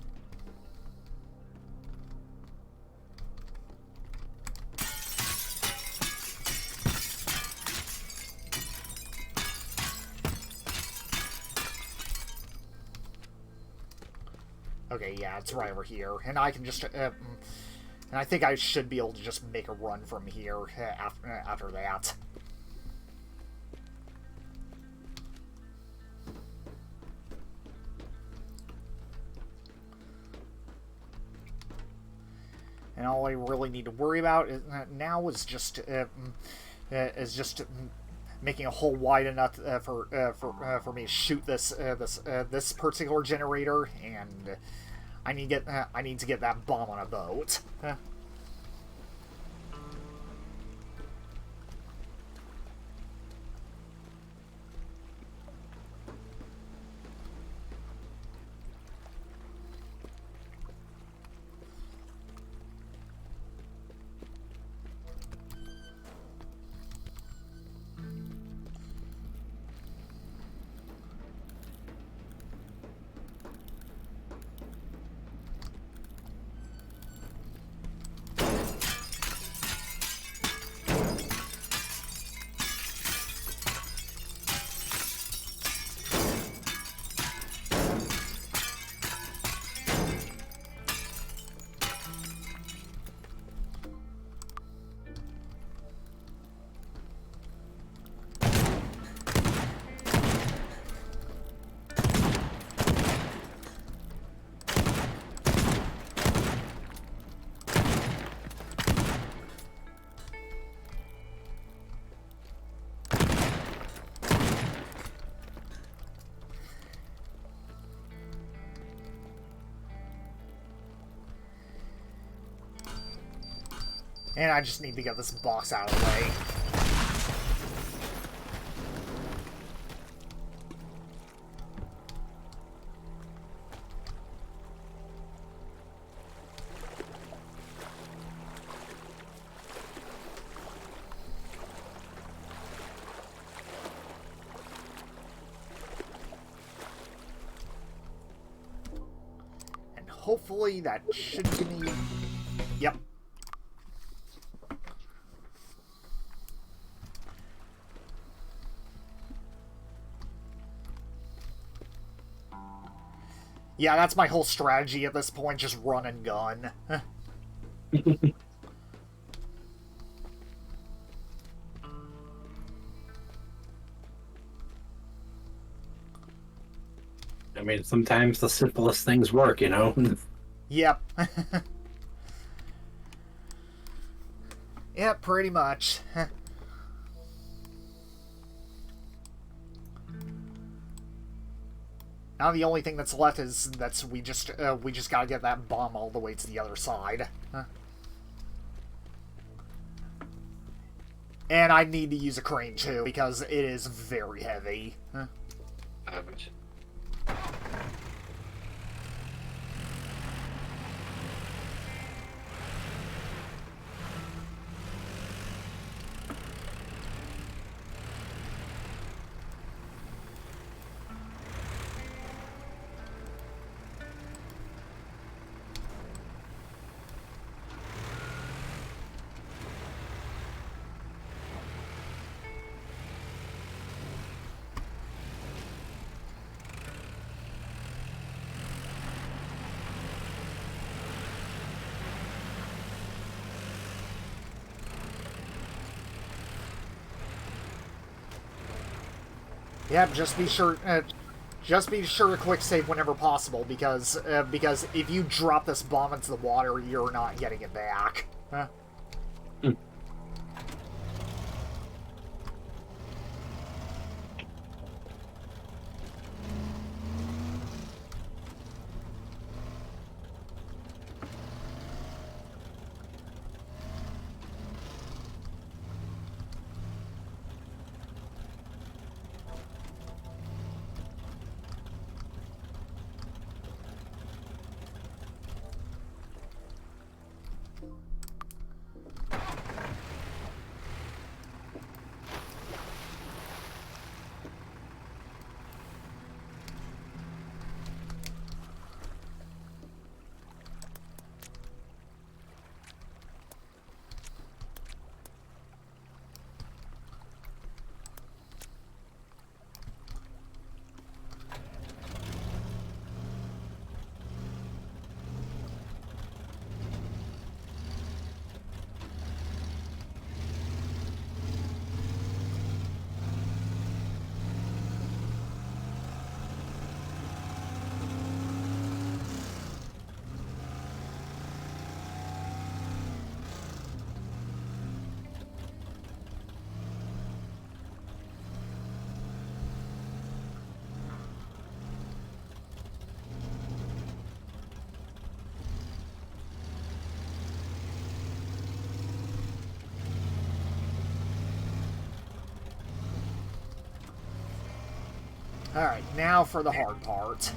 Okay, yeah, it's right over here, and I can just, and I think I should be able to just make a run from here after that. And all I really need to worry about now is just making a hole wide enough for me to shoot this particular generator, and I need to get that bomb on a boat. And I just need to get this box out of the way. And hopefully that should give me... Yep. Yeah, that's my whole strategy at this point, just run and gun. I mean, sometimes the simplest things work, you know? Yep. Yep, pretty much. Now the only thing that's left is we just gotta get that bomb all the way to the other side. And I need to use a crane too, because it is very heavy. Average. Yeah, just be sure to quick save whenever possible, because if you drop this bomb into the water, you're not getting it back. Huh? Alright, now for the hard part.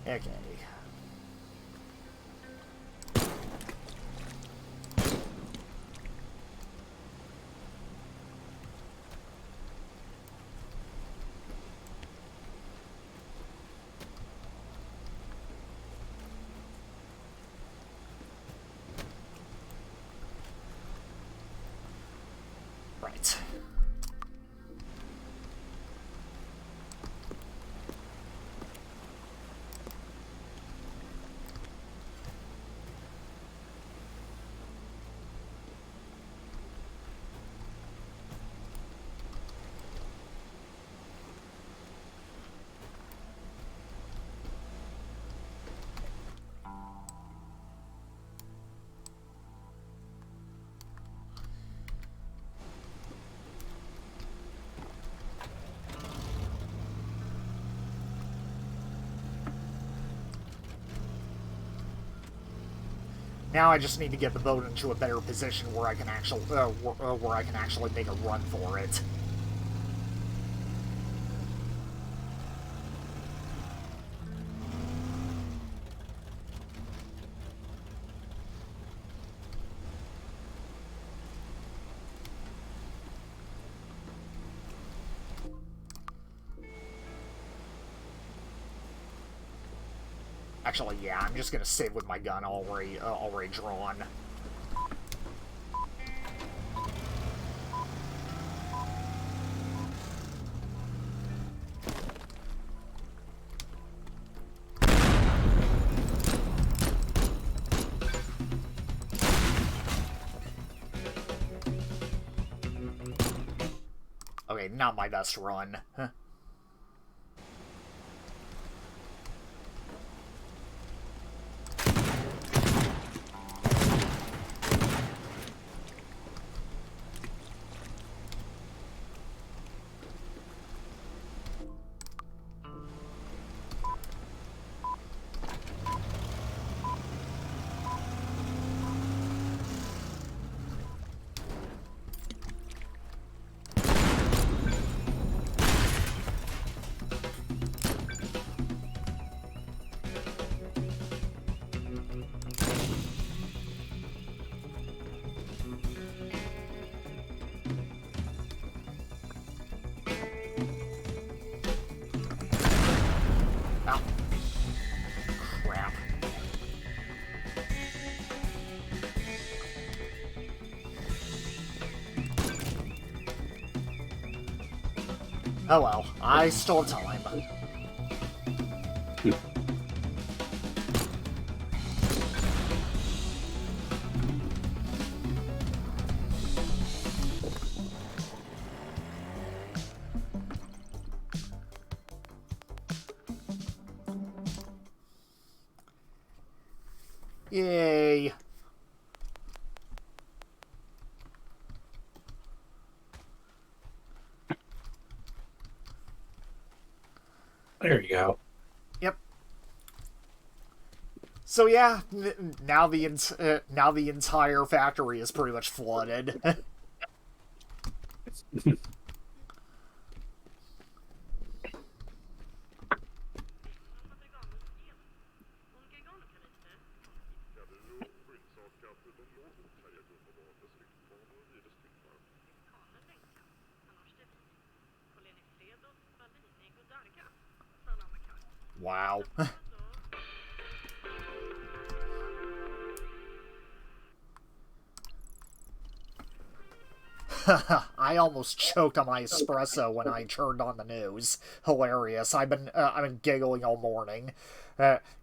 Okay. Right. Now I just need to get the boat into a better position where I can actually make a run for it. Actually, yeah, I'm just gonna save with my gun already drawn. Okay, not my best run. Huh. Oh well, I still have time. Yay. There you go. Yep. So yeah, now the entire factory is pretty much flooded. Wow. I almost choked on my espresso when I turned on the news. Hilarious. I've been giggling all morning.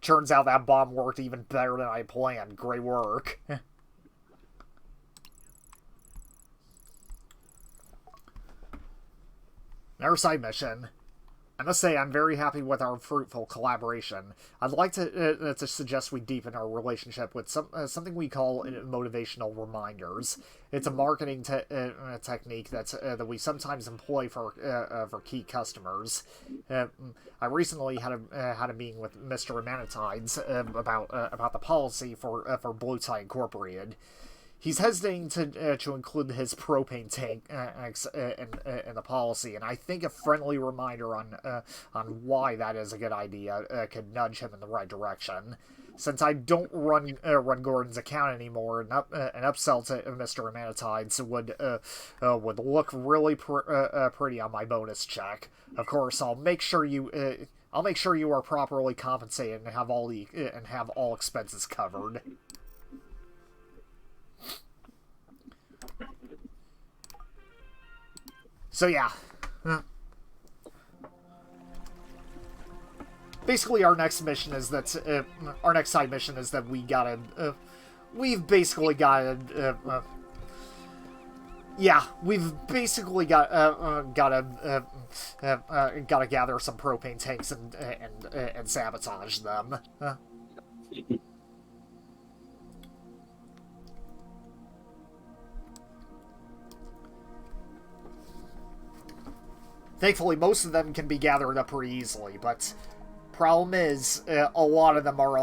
Turns out that bomb worked even better than I planned. Great work. Another side mission. I must say, I'm very happy with our fruitful collaboration. I'd like to suggest we deepen our relationship with something we call motivational reminders. It's a marketing technique that we sometimes employ for key customers. I recently had a meeting with Mr. Ammanitides about the policy for Blue Tie Incorporated. He's hesitating to include his propane tank in the policy, and I think a friendly reminder on why that is a good idea could nudge him in the right direction. Since I don't run Gordon's account anymore, an upsell to Mr. Ammanitides would look really pretty on my bonus check. Of course, I'll make sure you are properly compensated and have all expenses covered. So yeah, basically our next side mission is that we've basically gotta gather some propane tanks and sabotage them. Thankfully, most of them can be gathered up pretty easily, but problem is, a lot of them are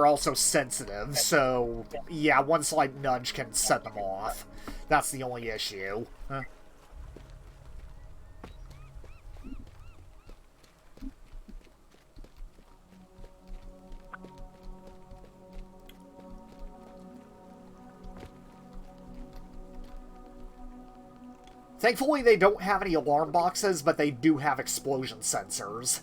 also sensitive. So yeah, one slight nudge can set them off. That's the only issue. Thankfully, they don't have any alarm boxes, but they do have explosion sensors.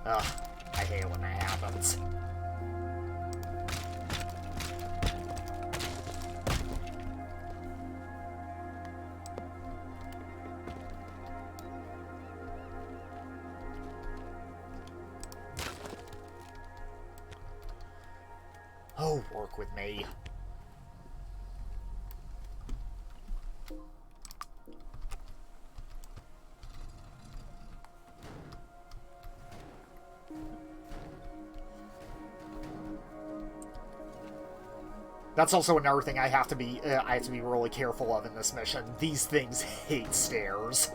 Ugh, I hate it when that happens. Oh, work with me. That's also another thing I have to be really careful of in this mission. These things hate stairs.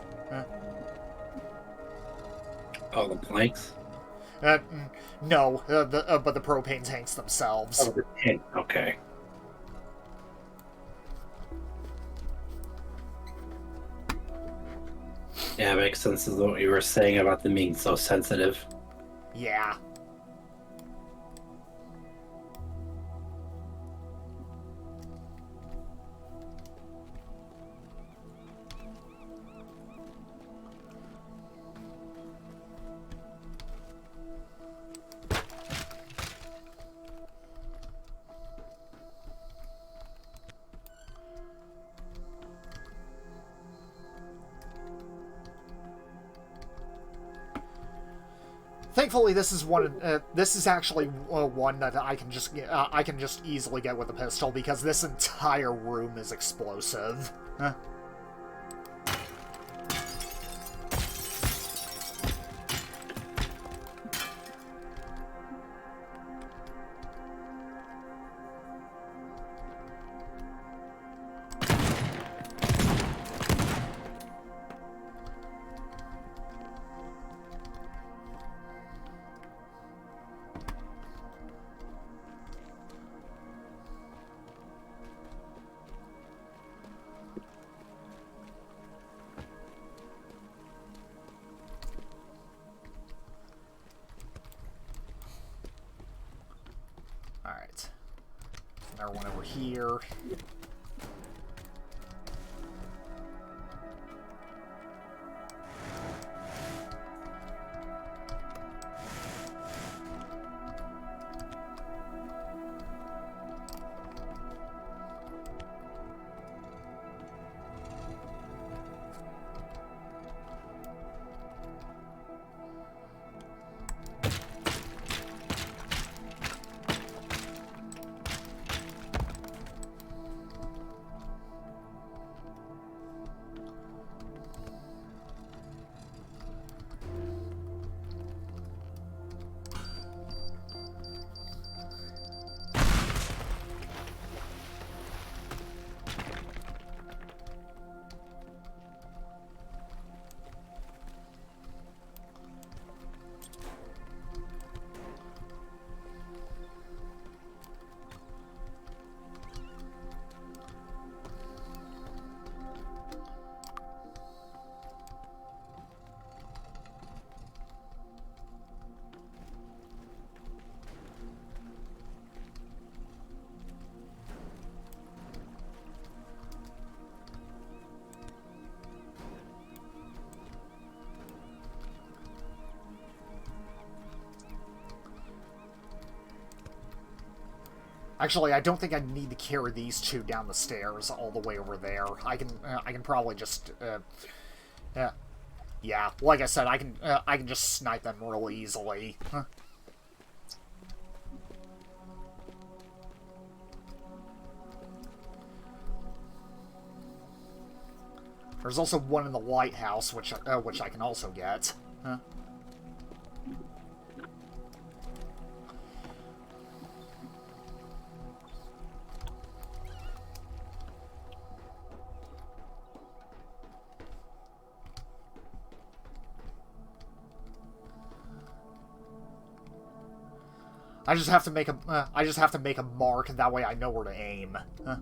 Oh, the planks? No, but the propane tanks themselves. Oh, the tank. Okay. Yeah, it makes sense as what you were saying about them being so sensitive. Yeah. Thankfully, this is one. This is actually one that I can just easily get with a pistol because this entire room is explosive. All right. Another one over here. Actually, I don't think I need to carry these two down the stairs all the way over there. I can probably just, yeah. Like I said, I can just snipe them real easily. Huh. There's also one in the lighthouse, which I can also get. Huh. I just have to make a mark, and that way I know where to aim. Huh.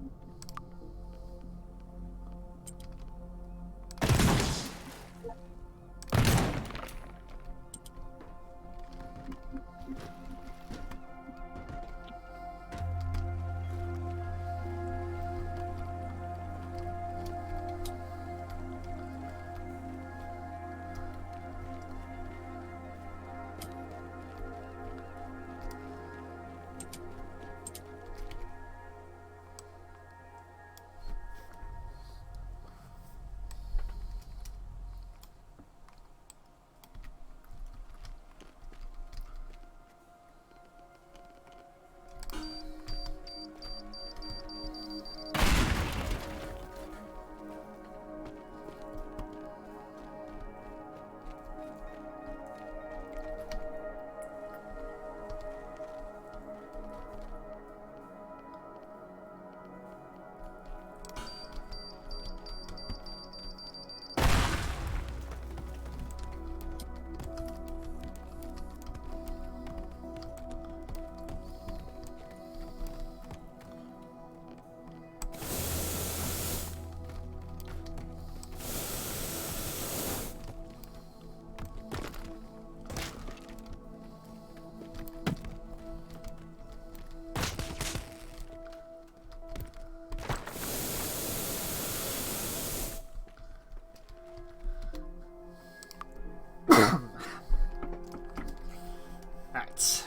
Alright.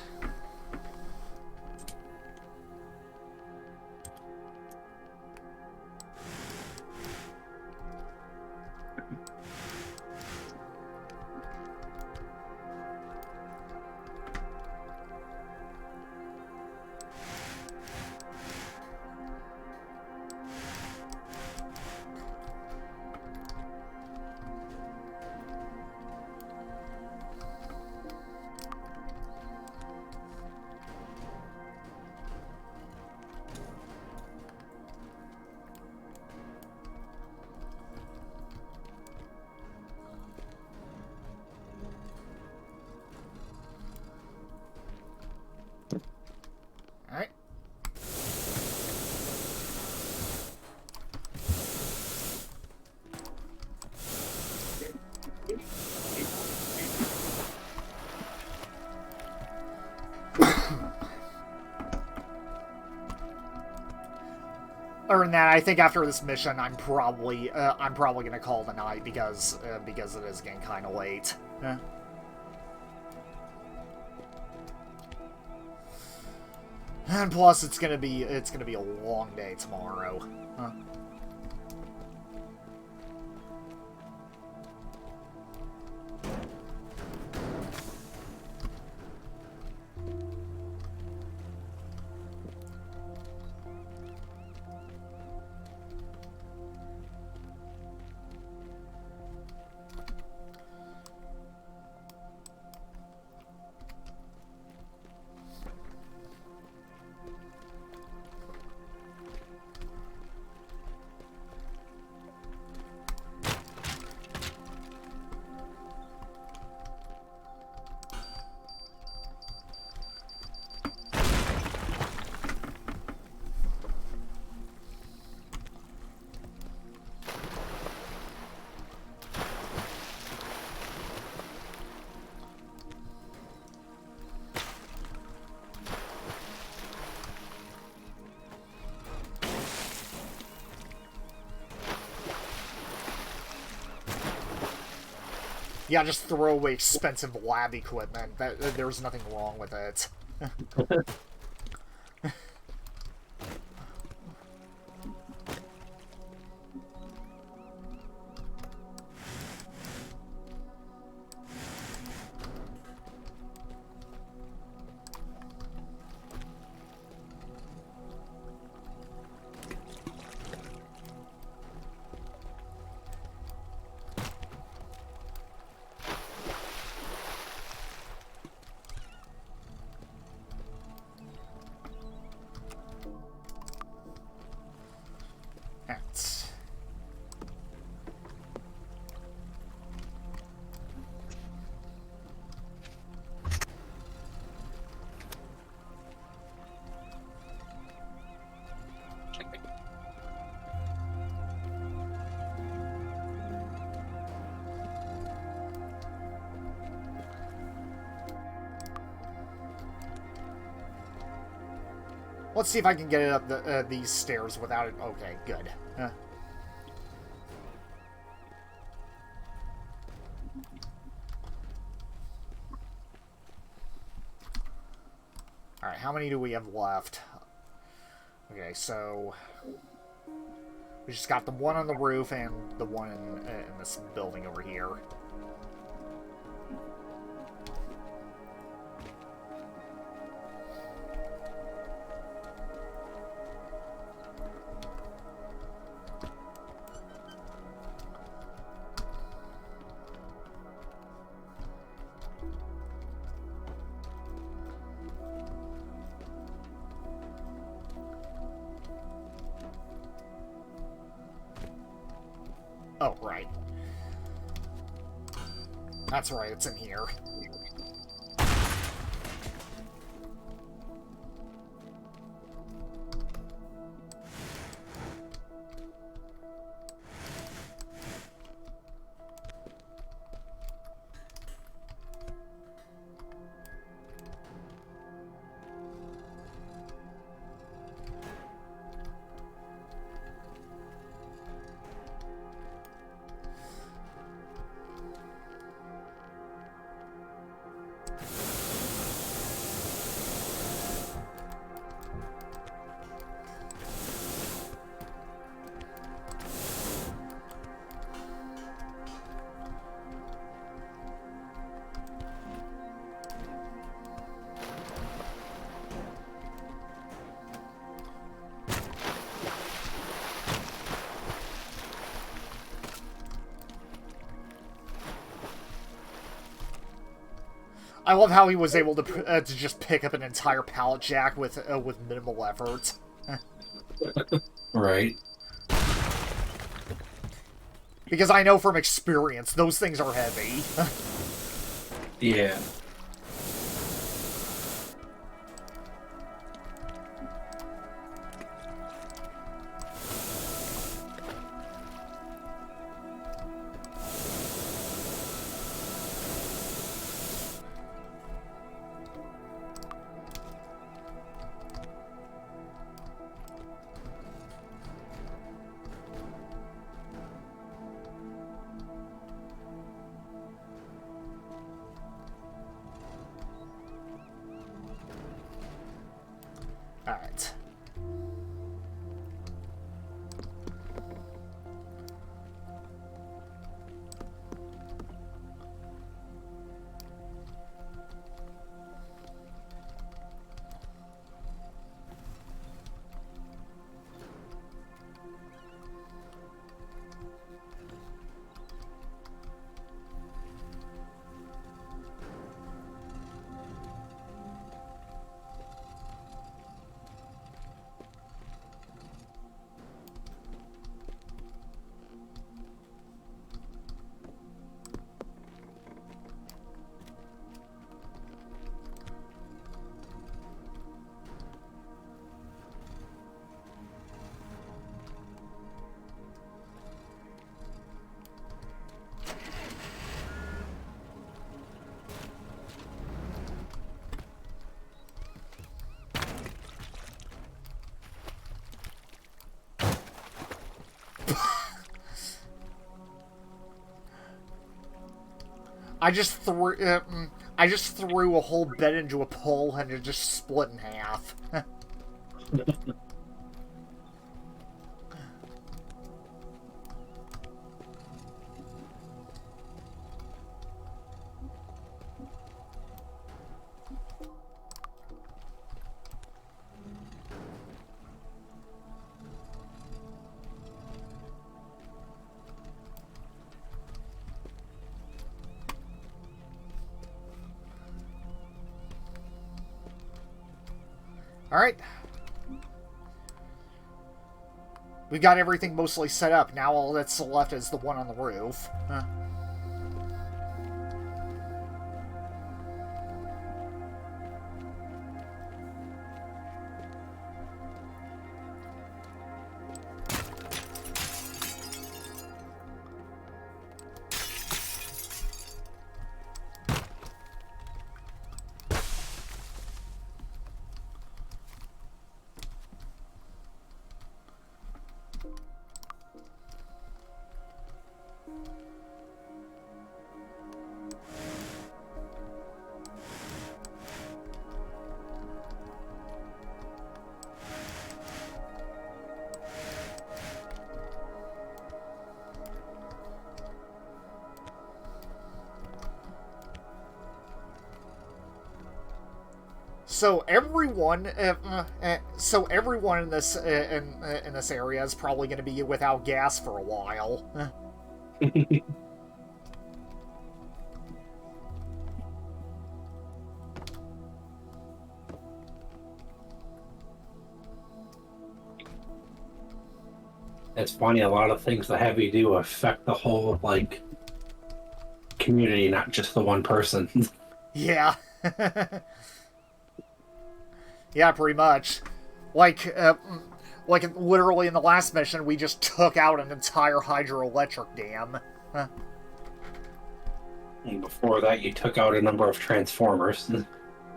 Alright. Other than that, I think after this mission, I'm probably gonna call it a night because it is getting kind of late. And plus, it's gonna be a long day tomorrow. Huh. Yeah, just throw away expensive lab equipment. There's nothing wrong with it. Let's see if I can get it up these stairs without it. Okay, good. Alright, how many do we have left? Okay, so we just got the one on the roof and the one in this building over here. Oh, right. That's right, it's in here. I love how he was able to just pick up an entire pallet jack with minimal effort. Right. Because I know from experience, those things are heavy. Yeah. Alright. I just threw a whole bed into a pole and it just split in half. Alright. We got everything mostly set up. Now all that's left is the one on the roof. So everyone in this in this area is probably going to be without gas for a while. It's funny, a lot of things the heavy do affect the whole, like, community, not just the one person. Yeah. Yeah, pretty much. Like literally in the last mission, we just took out an entire hydroelectric dam. And before that, you took out a number of transformers.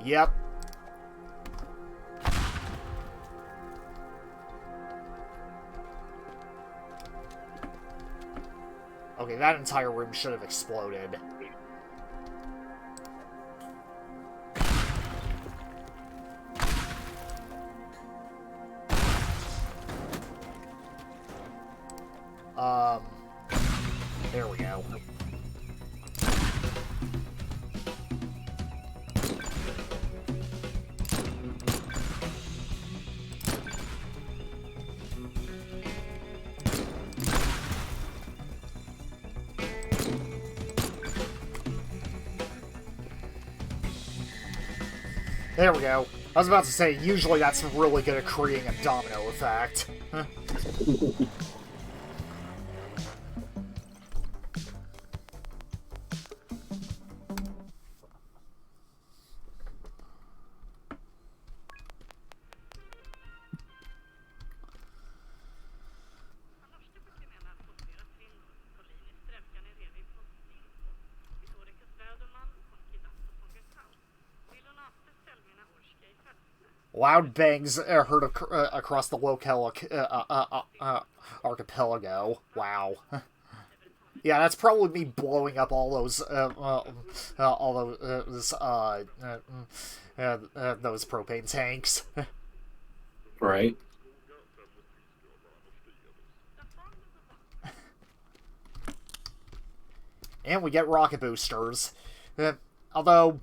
Yep. Okay, that entire room should have exploded. There we go. There we go. I was about to say, usually that's really good at creating a domino effect. Huh. Loud bangs heard across the local archipelago. Wow. Yeah, that's probably me blowing up all those those propane tanks. Right. And we get rocket boosters. Although,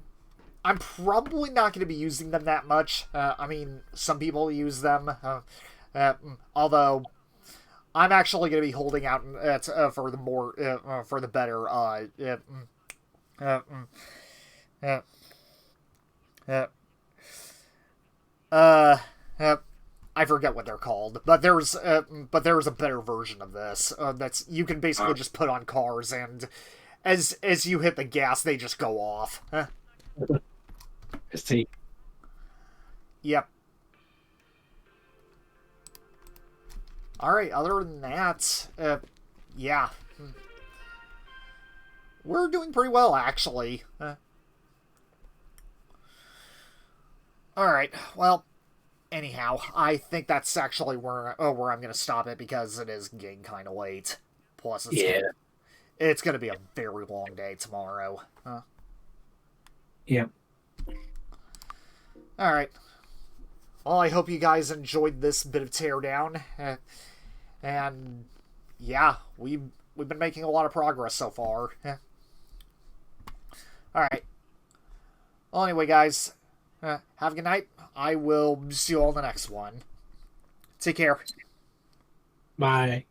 I'm probably not going to be using them that much. I mean, some people use them. Although, I'm actually going to be holding out for the more, for the better, I forget what they're called, but there's a better version of this that's you can basically just put on cars, and as you hit the gas, they just go off. See. Yep. All right. Other than that, yeah, we're doing pretty well actually. All right. Well. Anyhow, I think that's actually where I'm going to stop it because it is getting kind of late. Plus, it's going to be a very long day tomorrow. Yeah. All right. Well, I hope you guys enjoyed this bit of Teardown. And yeah, we've been making a lot of progress so far. All right. Well, anyway, guys, have a good night. I will see you all in the next one. Take care. Bye.